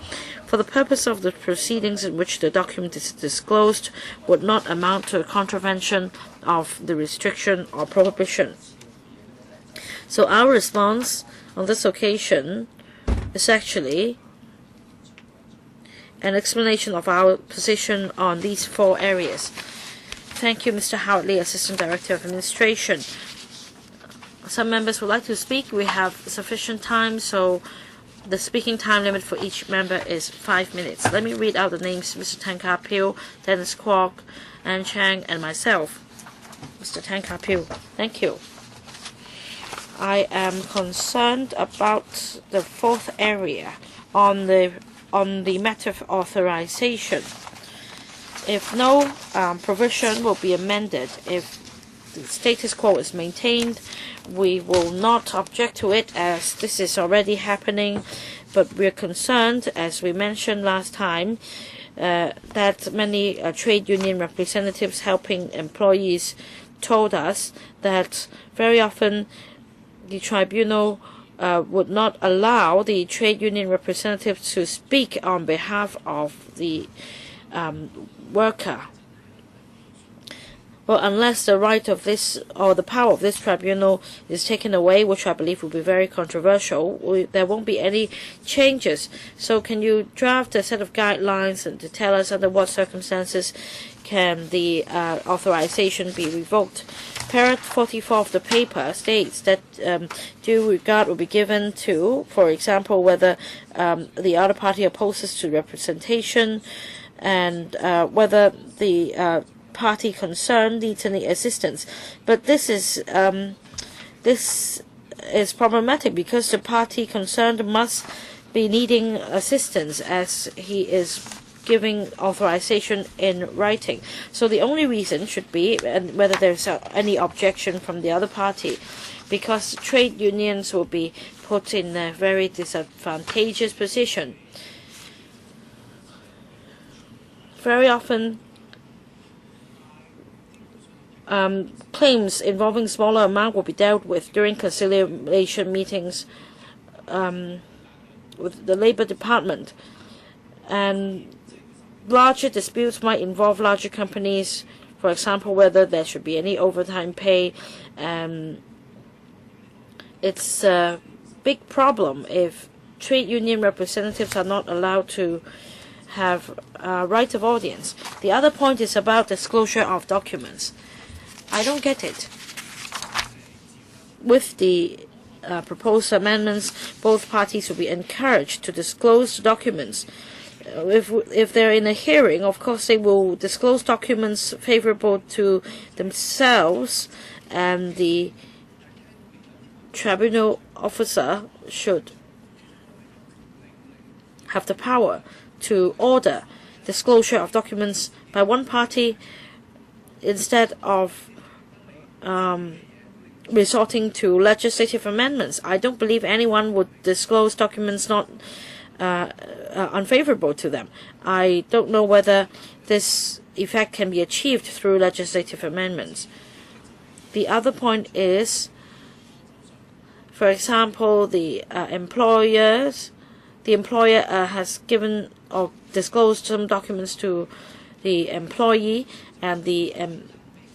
for the purpose of the proceedings in which the document is disclosed would not amount to a contravention of the restriction or prohibition. So our response on this occasion is actually an explanation of our position on these 4 areas. Thank you, Mr. Howard Lee, Assistant Director of Administration. Some members would like to speak. We have sufficient time, so the speaking time limit for each member is 5 minutes. Let me read out the names: Mr. Tan Ka Piu, Dennis Kwok, Ann Chang, and myself. Mr. Tan Ka Piu, thank you. I am concerned about the 4th area on the matter of authorization. If no provision will be amended, if the status quo is maintained, we will not object to it, as this is already happening, but we're concerned, as we mentioned last time, that many trade union representatives helping employees told us that very often the tribunal would not allow the trade union representative to speak on behalf of the worker. Well, unless the right of this or the power of this tribunal is taken away, which I believe will be very controversial, there won't be any changes. So can you draft a set of guidelines and to tell us under what circumstances can the authorization be revoked? Paragraph 44 of the paper states that due regard will be given to, for example, whether the other party opposes to representation, and whether the party concerned needs any assistance. But this is problematic because the party concerned must be needing assistance, as he is giving authorization in writing. So the only reason should be whether there's any objection from the other party, because trade unions will be put in a very disadvantageous position. Very often claims involving smaller amount will be dealt with during conciliation meetings with the Labor Department, and larger disputes might involve larger companies, for example, whether there should be any overtime pay. It's a big problem if trade union representatives are not allowed to have right of audience. The other point is about disclosure of documents. I don't get it. With the proposed amendments, both parties will be encouraged to disclose documents. If they're in a hearing, of course they will disclose documents favorable to themselves, and the tribunal officer should have the power to order disclosure of documents by one party instead of resorting to legislative amendments. I don't believe anyone would disclose documents not unfavorable to them. I don't know whether this effect can be achieved through legislative amendments. The other point is, for example, the employer has given or disclosed some documents to the employee, and the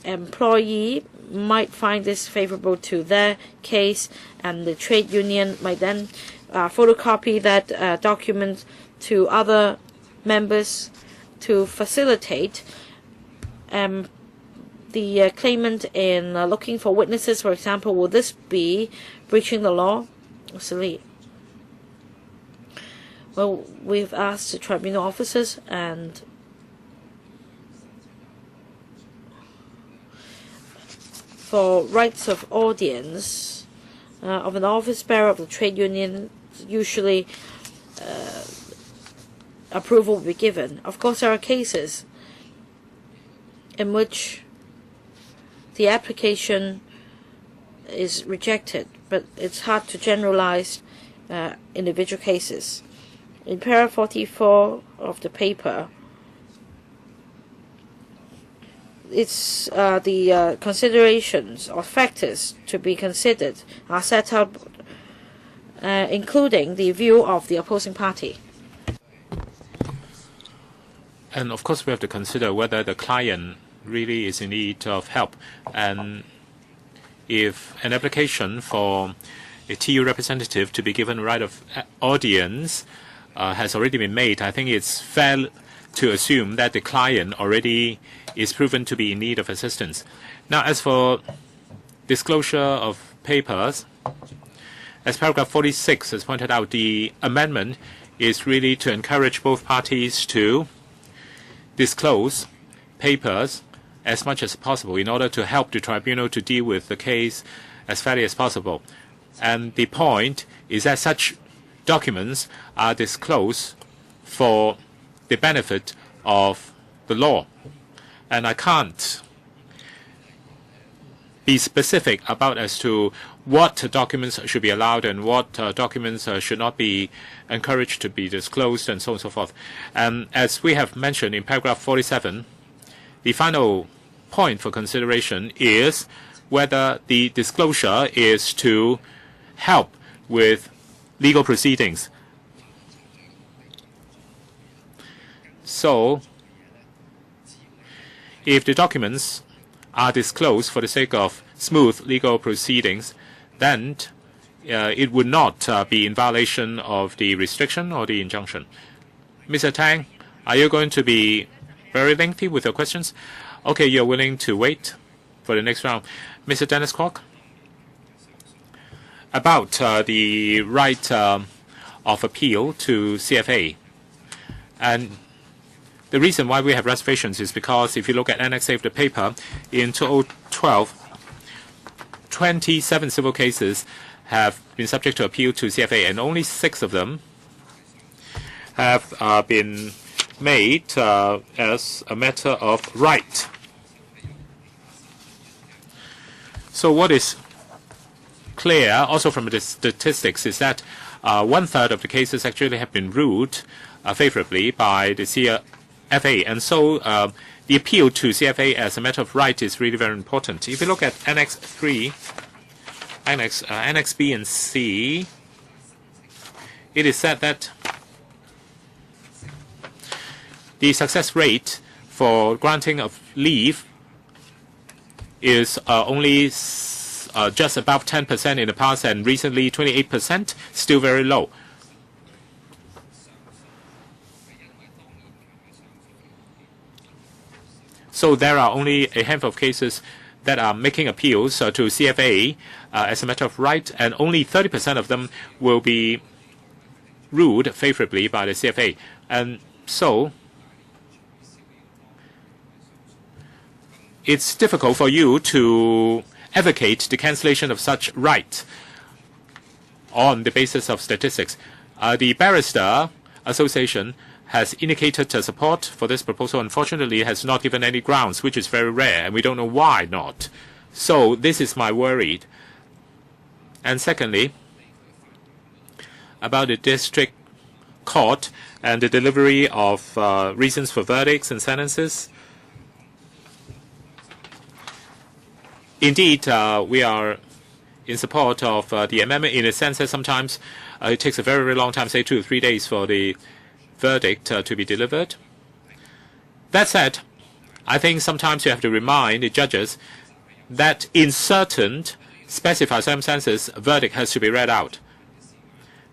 employee might find this favorable to their case, and the trade union might then photocopy that document to other members to facilitate the claimant in looking for witnesses. For example, will this be breaching the law? Silly. Well, we've asked the tribunal officers, and for rights of audience of an office bearer of the trade union, usually approval will be given. Of course, there are cases in which the application is rejected, but it's hard to generalize individual cases. In paragraph 44 of the paper, it's the considerations or factors to be considered are set out, including the view of the opposing party. And of course, we have to consider whether the client really is in need of help. And if an application for a TU representative to be given right of audience has already been made, I think it's fair to assume that the client already is proven to be in need of assistance. Now, as for disclosure of papers, as paragraph 46 has pointed out, the amendment is really to encourage both parties to disclose papers as much as possible in order to help the tribunal to deal with the case as fairly as possible. And the point is that such documents are disclosed for the benefit of the law. And I can't be specific about as to what documents should be allowed and what documents should not be encouraged to be disclosed, and so on and so forth. And as we have mentioned in paragraph 47, the final point for consideration is whether the disclosure is to help with legal proceedings. So, if the documents are disclosed for the sake of smooth legal proceedings, then it would not be in violation of the restriction or the injunction. Mr. Tang, are you going to be very lengthy with your questions? Okay, you're willing to wait for the next round. Mr. Dennis Kwok, about the right of appeal to CFA. And the reason why we have reservations is because if you look at Annex A of the paper, in 2012, 27 civil cases have been subject to appeal to CFA, and only 6 of them have been made as a matter of right. So what is clear, also from the statistics, is that 1/3 of the cases actually have been ruled favorably by the CFA, and so the appeal to CFA as a matter of right is really very important. If you look at Annex 3, Annex B and C, it is said that the success rate for granting of leave is only just above 10% in the past, and recently 28%, still very low. So there are only a handful of cases that are making appeals to CFA as a matter of right, and only 30% of them will be ruled favorably by the CFA. And so it's difficult for you to advocate the cancellation of such right on the basis of statistics. The Barrister Association has indicated support for this proposal. Unfortunately, it has not given any grounds, which is very rare, and we don't know why not. So this is my worry. And secondly, about the district court and the delivery of reasons for verdicts and sentences. Indeed, we are in support of the amendment in the sense that sometimes it takes a very, very long time, say 2 or 3 days, for the verdict to be delivered. That said, I think sometimes you have to remind the judges that in certain specified circumstances, a verdict has to be read out.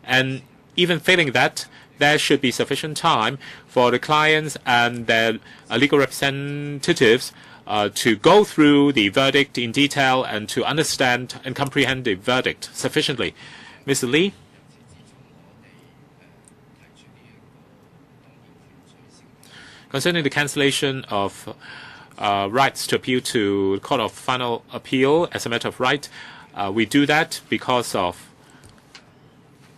And even failing that, there should be sufficient time for the clients and their legal representatives to go through the verdict in detail and to understand and comprehend the verdict sufficiently. Mr. Lee? Concerning the cancellation of rights to appeal to the Court of Final Appeal as a matter of right, we do that because of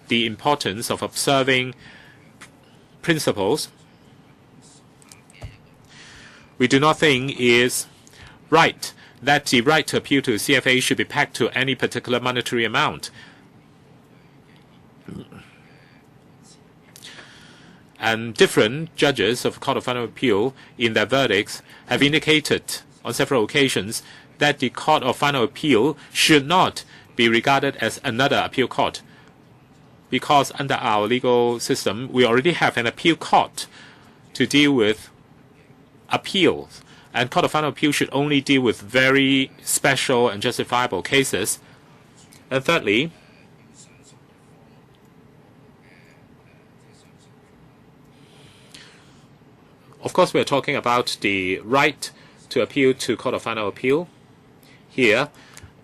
the importance of observing principles. We do not think it is right that the right to appeal to the CFA should be pegged to any particular monetary amount. And different judges of the Court of Final Appeal in their verdicts have indicated on several occasions that the Court of Final Appeal should not be regarded as another appeal court, because under our legal system, we already have an appeal court to deal with appeals. And Court of Final Appeal should only deal with very special and justifiable cases. And thirdly, of course, we are talking about the right to appeal to Court of Final Appeal here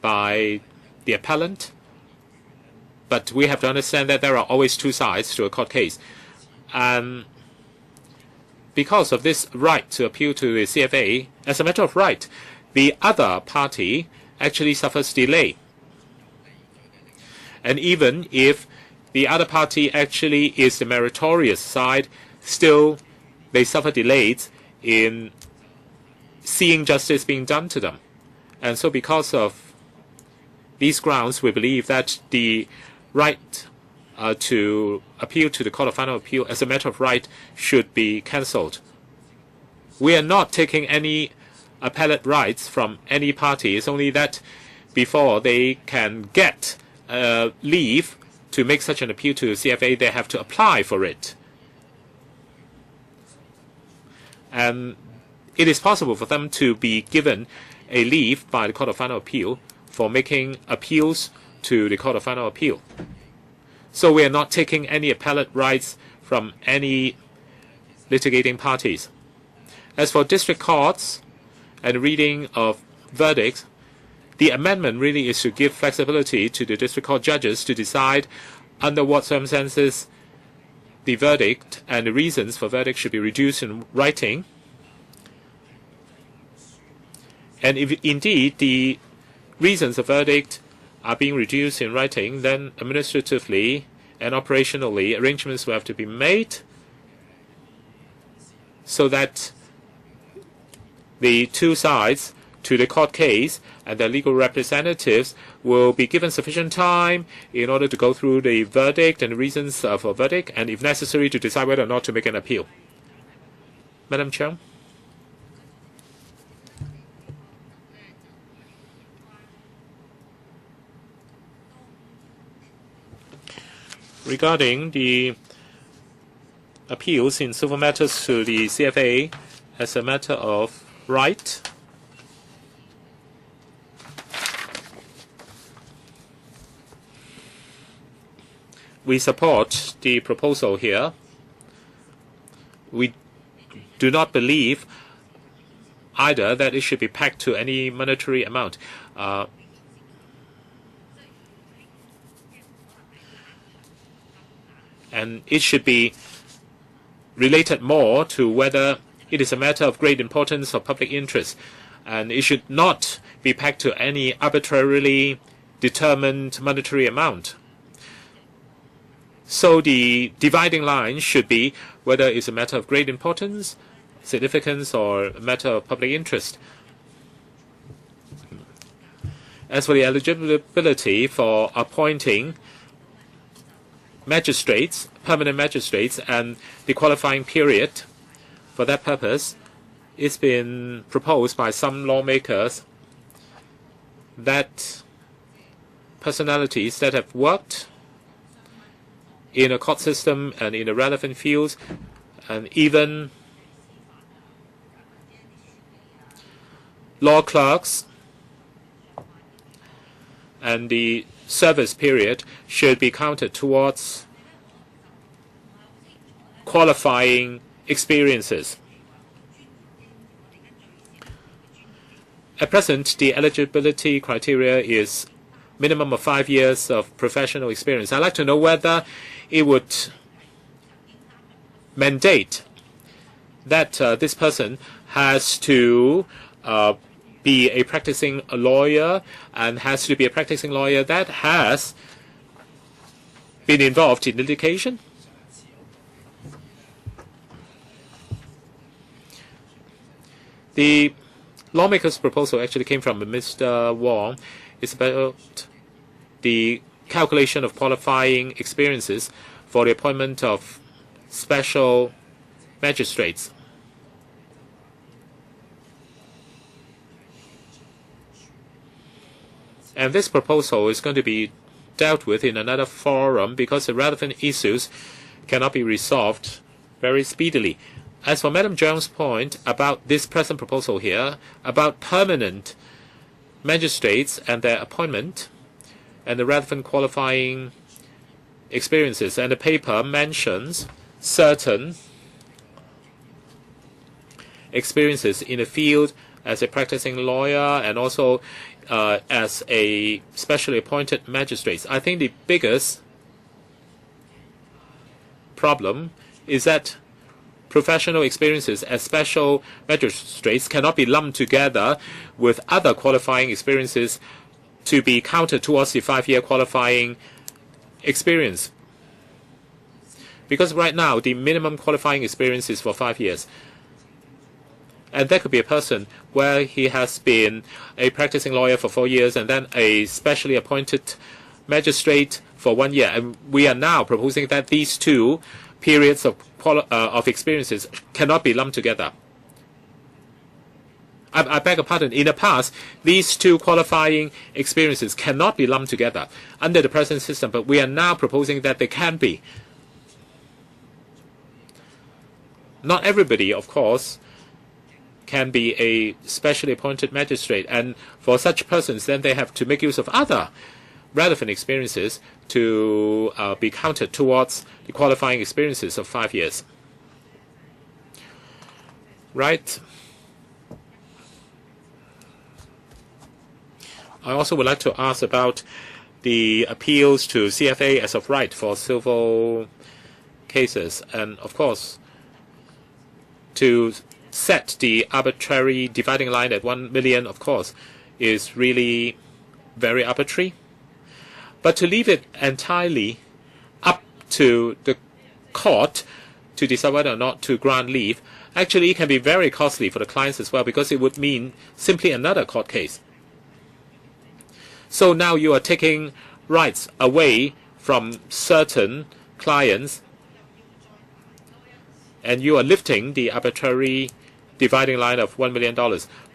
by the appellant. But we have to understand that there are always two sides to a court case. Because of this right to appeal to the CFA, as a matter of right, the other party actually suffers delay. And even if the other party actually is the meritorious side, still they suffer delays in seeing justice being done to them. And so because of these grounds, we believe that the right to appeal to the Court of Final Appeal as a matter of right should be cancelled. We are not taking any appellate rights from any party. It's only that before they can get leave to make such an appeal to the CFA, they have to apply for it. And it is possible for them to be given a leave by the Court of Final Appeal for making appeals to the Court of Final Appeal. So we are not taking any appellate rights from any litigating parties. As for district courts and reading of verdicts, the amendment really is to give flexibility to the district court judges to decide under what circumstances the verdict and the reasons for verdict should be reduced in writing. And if indeed the reasons of verdict are being reduced in writing, then administratively and operationally arrangements will have to be made so that the two sides to the court case and their legal representatives will be given sufficient time in order to go through the verdict and the reasons for verdict, and if necessary to decide whether or not to make an appeal. Madam Chair. Regarding the appeals in civil matters to the CFA as a matter of right, we support the proposal here. We do not believe either that it should be pegged to any monetary amount. And it should be related more to whether it is a matter of great importance or public interest. And it should not be pegged to any arbitrarily determined monetary amount. So the dividing line should be whether it's a matter of great importance, significance, or a matter of public interest. As for the eligibility for appointing magistrates, permanent magistrates, and the qualifying period for that purpose, it's been proposed by some lawmakers that personalities that have worked in a court system and in the relevant fields, and even law clerks and the service period should be counted towards qualifying experiences. At present, the eligibility criteria is minimum of 5 years of professional experience. I'd like to know whether it would mandate that this person has to be a practicing lawyer and has to be a practicing lawyer that has been involved in litigation. The lawmaker's proposal actually came from Mr. Wong. It's about the calculation of qualifying experiences for the appointment of special magistrates. And this proposal is going to be dealt with in another forum because the relevant issues cannot be resolved very speedily. As for Madam Zhang's point about this present proposal here, about permanent magistrates and their appointment and the relevant qualifying experiences, and the paper mentions certain experiences in the field as a practicing lawyer and also as a specially appointed magistrate. I think the biggest problem is that professional experiences as special magistrates cannot be lumped together with other qualifying experiences to be counted towards the 5-year qualifying experience. Because right now, the minimum qualifying experience is for 5 years. And that could be a person where he has been a practicing lawyer for 4 years and then a specially appointed magistrate for 1 year. And we are now proposing that these two periods of experiences cannot be lumped together. I beg your pardon. In the past, these two qualifying experiences cannot be lumped together under the present system, but we are now proposing that they can be. Not everybody, of course, can be a specially appointed magistrate, and for such persons, then they have to make use of other relevant experiences to be counted towards the qualifying experiences of 5 years. Right. I also would like to ask about the appeals to CFA as of right for civil cases. And of course, to set the arbitrary dividing line at 1 million, of course, is really very arbitrary. But to leave it entirely up to the court to decide whether or not to grant leave, actually it can be very costly for the clients as well, because it would mean simply another court case. So now you are taking rights away from certain clients and you are lifting the arbitrary dividing line of $1 million.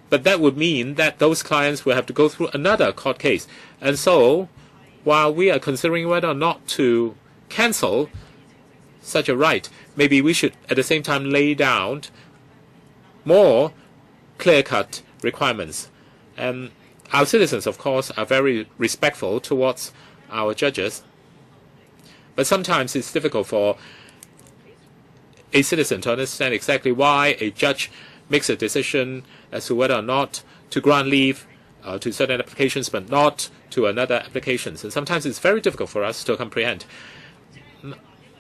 But that would mean that those clients will have to go through another court case. And so, while we are considering whether or not to cancel such a right, maybe we should at the same time lay down more clear-cut requirements. And our citizens, of course, are very respectful towards our judges. But sometimes it's difficult for a citizen to understand exactly why a judge makes a decision as to whether or not to grant leave to certain applications but not to another applications. And sometimes it's very difficult for us to comprehend.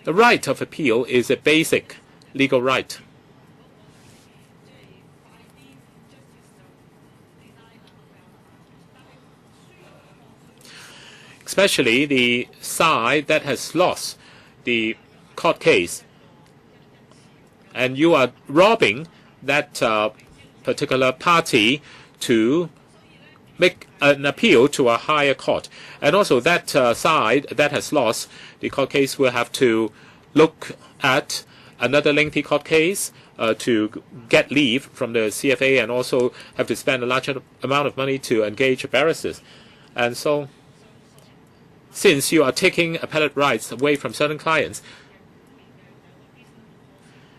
The right of appeal is a basic legal right. Especially the side that has lost the court case, and you are robbing that particular party to make an appeal to a higher court. And also that side that has lost the court case will have to look at another lengthy court case to get leave from the CFA, and also have to spend a large amount of money to engage barristers. And so, since you are taking appellate rights away from certain clients,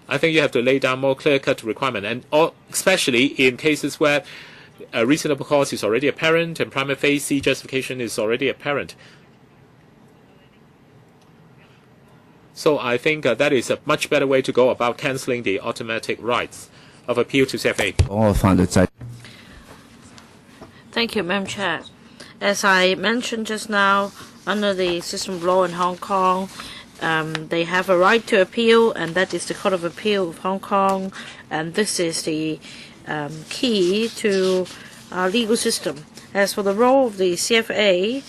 I think you have to lay down more clear-cut requirement, and especially in cases where a reasonable cause is already apparent and prima facie justification is already apparent. So I think that is a much better way to go about cancelling the automatic rights of appeal to CFA. Thank you, Madam Chair. As I mentioned just now, under the system of law in Hong Kong, they have a right to appeal, and that is the Court of Appeal of Hong Kong, and this is the key to our legal system. As for the role of the CFA,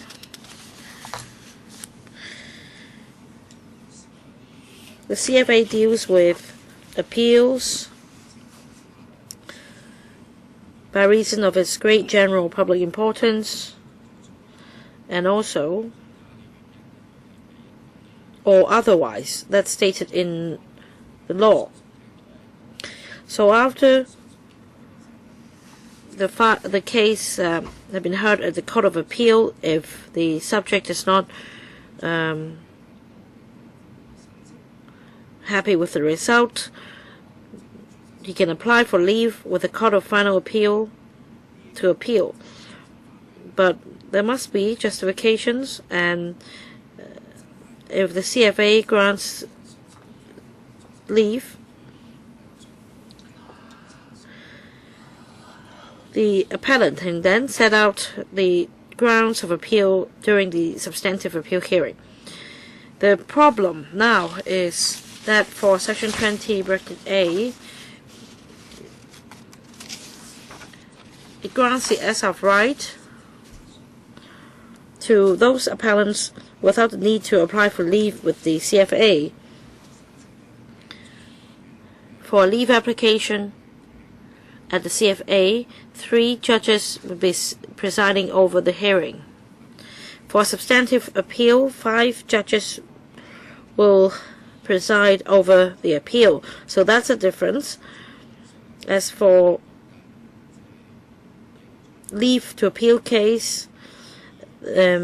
the CFA deals with appeals by reason of its great general public importance, and also or otherwise that's stated in the law. So after the case has been heard at the Court of Appeal, if the subject is not happy with the result, he can apply for leave with the Court of Final Appeal to appeal. But there must be justifications, and if the CFA grants leave, the appellant can then set out the grounds of appeal during the substantive appeal hearing. The problem now is that for Section 20(a), it grants the SF right to those appellants without the need to apply for leave with the CFA. For a leave application at the CFA, 3 judges will be presiding over the hearing. For a substantive appeal, 5 judges will preside over the appeal. So that's a difference. As for leave to appeal case,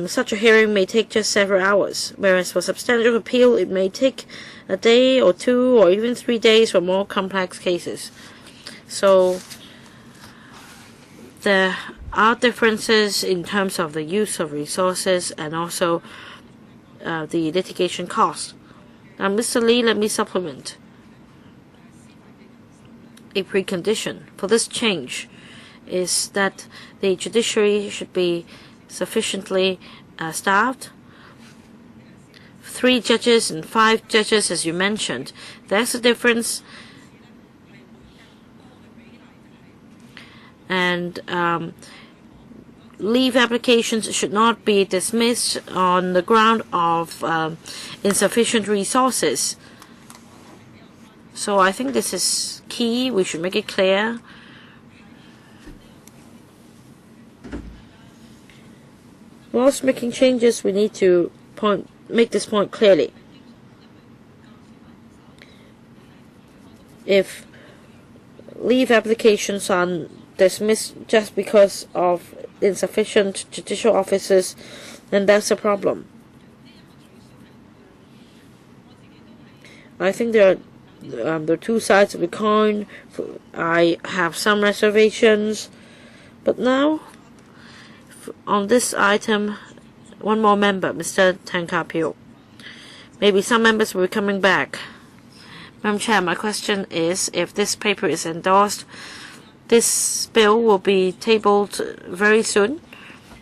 such a hearing may take just several hours, whereas for substantive appeal it may take a day or 2 or even 3 days for more complex cases. So there are differences in terms of the use of resources and also the litigation cost. Now, Mr. Lee, let me supplement. A precondition for this change is that the judiciary should be sufficiently staffed. 3 judges and 5 judges, as you mentioned. There's a difference. And leave applications should not be dismissed on the ground of insufficient resources. So I think this is key. We should make it clear. Whilst making changes, we need to make this point clearly. If leave applications are dismissed just because of insufficient judicial officers, then that's a problem. I think there are 2 sides of the coin. I have some reservations, but now on this item, one more member, Mr. Tan Ka-pyo. Maybe some members will be coming back. Madam Chair, my question is, if this paper is endorsed, this bill will be tabled very soon?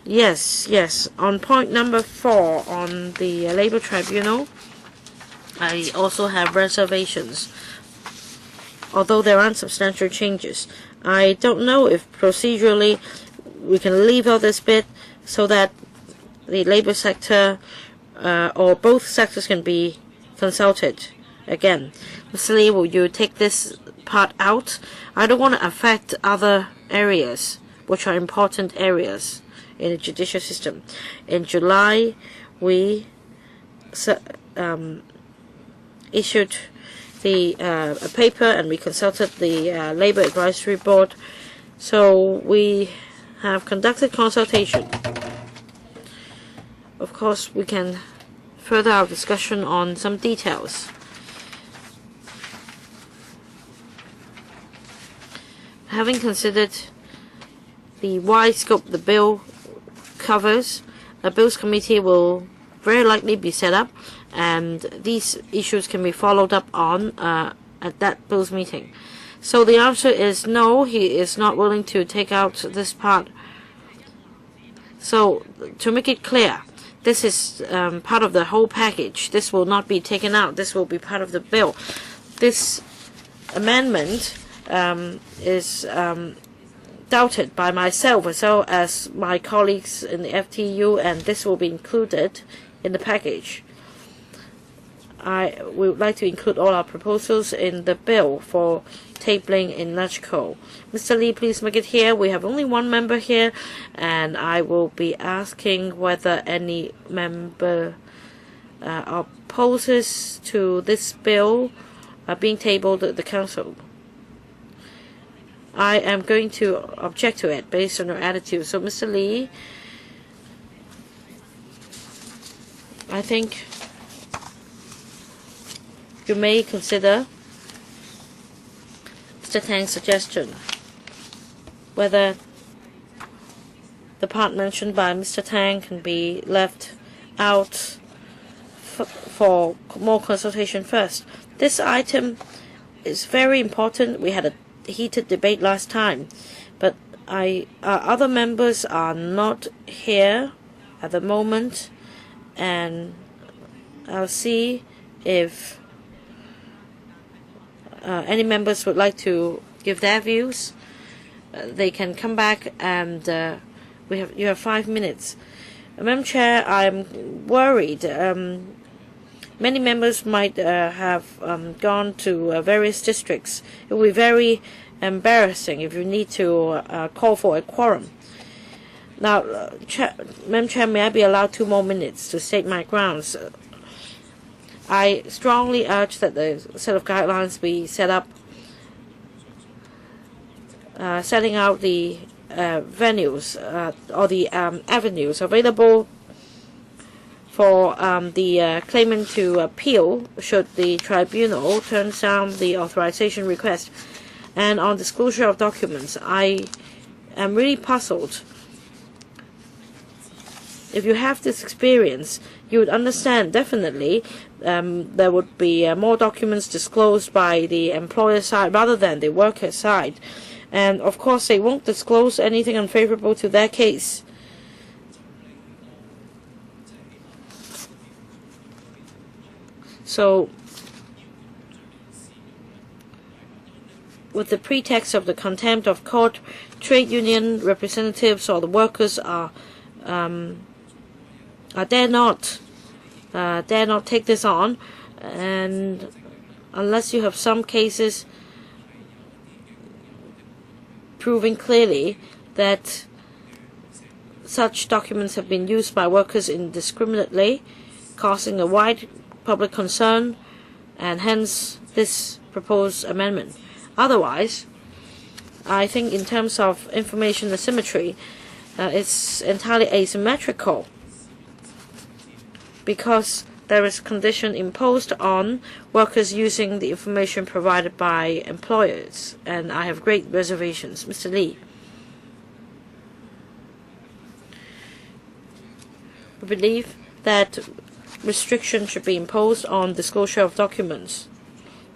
Yes. On point number 4 on the Labour Tribunal, I also have reservations. Although there aren't substantial changes, I don't know if procedurally we can leave out this bit so that the Labour sector or both sectors can be consulted again. Mr. Lee, will you take this part out? I don't want to affect other areas which are important areas in the judicial system. In July, we issued a paper and we consulted the Labour Advisory Board. So we have conducted consultation. Of course, we can further our discussion on some details. Having considered the wide scope the bill covers, a Bills Committee will very likely be set up, and these issues can be followed up on at that Bills meeting. So the answer is no, he is not willing to take out this part. So to make it clear, this is part of the whole package. This will not be taken out. This will be part of the bill. This amendment is doubted by myself as well as my colleagues in the FTU, and this will be included in the package. I would like to include all our proposals in the bill for tabling in LegCo. Mr. Lee, please make it here. We have only one member here, and I will be asking whether any member opposes to this bill being tabled at the Council. I am going to object to it based on your attitude. So, Mr. Lee, I think you may consider Mr. Tang's suggestion, whether the part mentioned by Mr. Tang can be left out for more consultation first. This item is very important. We had a heated debate last time, but other members are not here at the moment, and I'll see if any members would like to give their views. They can come back, and you have 5 minutes. Madam Chair, I'm worried. Many members might have gone to various districts. It will be very embarrassing if you need to call for a quorum. Now, Madam Chair, may I be allowed 2 more minutes to state my grounds? I strongly urge that the set of guidelines be set up, setting out the venues or the avenues available for the claimant to appeal should the tribunal turn down the authorization request. And on disclosure of documents, I am really puzzled. If you have this experience, you would understand definitely there would be more documents disclosed by the employer side rather than the worker side. And of course, they won't disclose anything unfavorable to their case. So, with the pretext of the contempt of court, trade union representatives or the workers dare not take this on, and unless you have some cases proving clearly that such documents have been used by workers indiscriminately, causing a wide public concern, and hence this proposed amendment. Otherwise, I think in terms of information asymmetry, it's entirely asymmetrical, because there is a condition imposed on workers using the information provided by employers, and I have great reservations. Mr. Lee. I believe that restriction should be imposed on disclosure of documents,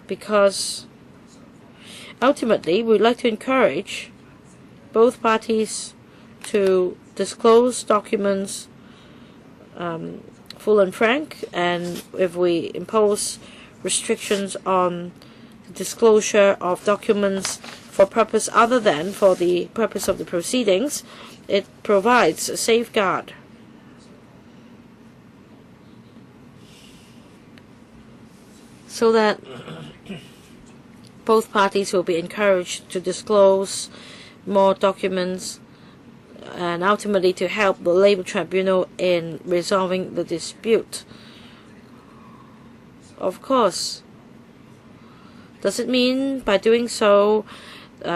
because ultimately we'd like to encourage both parties to disclose documents full and frank, and if we impose restrictions on disclosure of documents for purpose other than for the purpose of the proceedings, it provides a safeguard. So that both parties will be encouraged to disclose more documents, and ultimately to help the Labour Tribunal in resolving the dispute. Of course, does it mean by doing so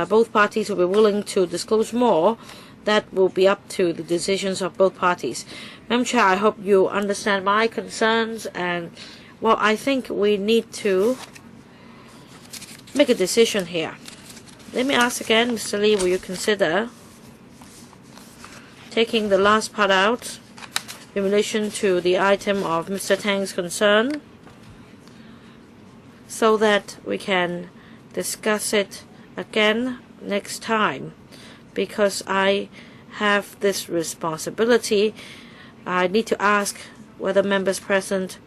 both parties will be willing to disclose more? That will be up to the decisions of both parties. Madam Chair, I hope you understand my concerns, and well, I think we need to make a decision here. Let me ask again, Mr. Lee, will you consider taking the last part out in relation to the item of Mr. Tang's concern, so that we can discuss it again next time. Because I have this responsibility, I need to ask whether members present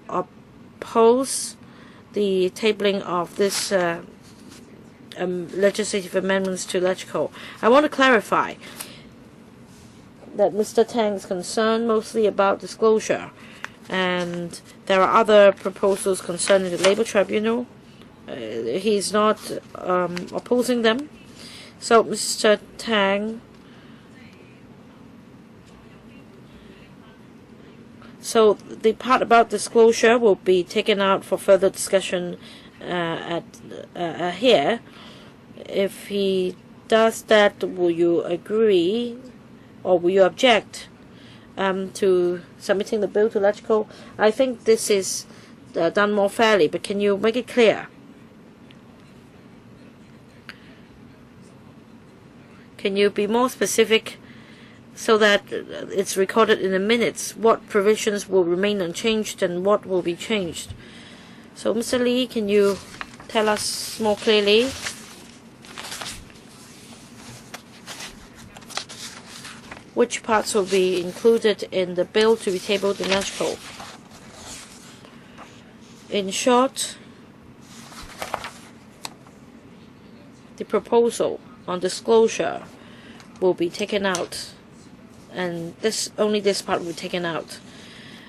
oppose the tabling of this legislative amendments to electrical. I want to clarify that Mr. Tang's concerned mostly about disclosure, and there are other proposals concerning the Labour Tribunal. He's not opposing them. So Mr. Tang, so the part about disclosure will be taken out for further discussion here. If he does that, will you agree or will you object to submitting the bill to electrical? I think this is done more fairly, but can you make it clear? Can you be more specific so that it's recorded in the minutes what provisions will remain unchanged and what will be changed? So Mr. Lee, can you tell us more clearly? Which parts will be included in the bill to be tabled in electrical? In short, the proposal on disclosure will be taken out, and only this part will be taken out.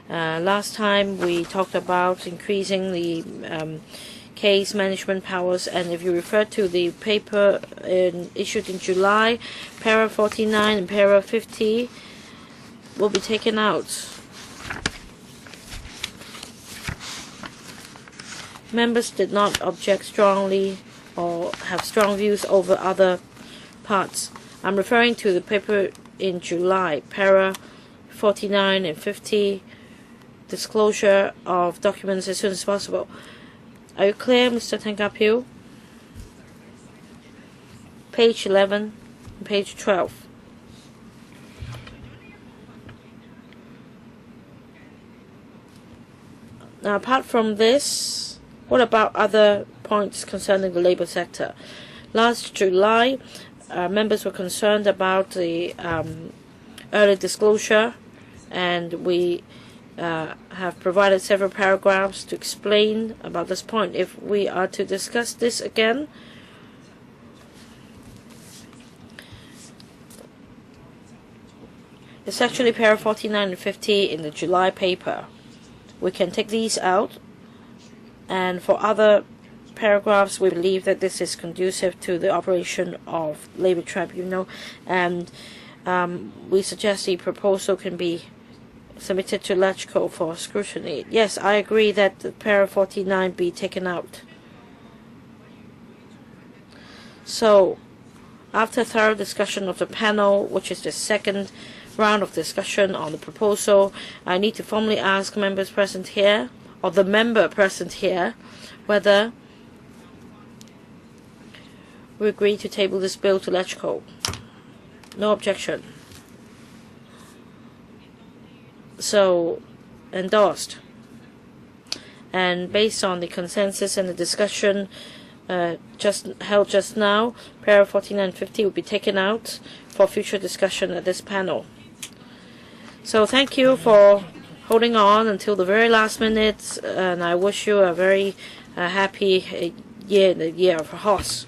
Last time we talked about increasing the case management powers, and if you refer to the paper issued in July, para 49 and para 50 will be taken out. Members did not object strongly or have strong views over other parts. I'm referring to the paper in July, para 49 and 50, disclosure of documents as soon as possible. Are you clear, Mr. Tangapil? Page 11 and page 12. Now, apart from this, what about other points concerning the labour sector? Last July, members were concerned about the early disclosure, and we have provided several paragraphs to explain about this point. If we are to discuss this again, it's actually para 49 and 50 in the July paper. We can take these out, and for other paragraphs we believe that this is conducive to the operation of Labour Tribunal, and we suggest the proposal can be submitted to electrical for scrutiny. Yes, I agree that the para 49 be taken out. So, after thorough discussion of the panel, which is the second round of discussion on the proposal, I need to formally ask members present here, or the member present here, whether we agree to table this bill to electrical. No objection. So, endorsed. And based on the consensus and the discussion held just now, para 49 and 50 will be taken out for future discussion at this panel. So thank you for holding on until the very last minute, and I wish you a very happy year, the year of a horse.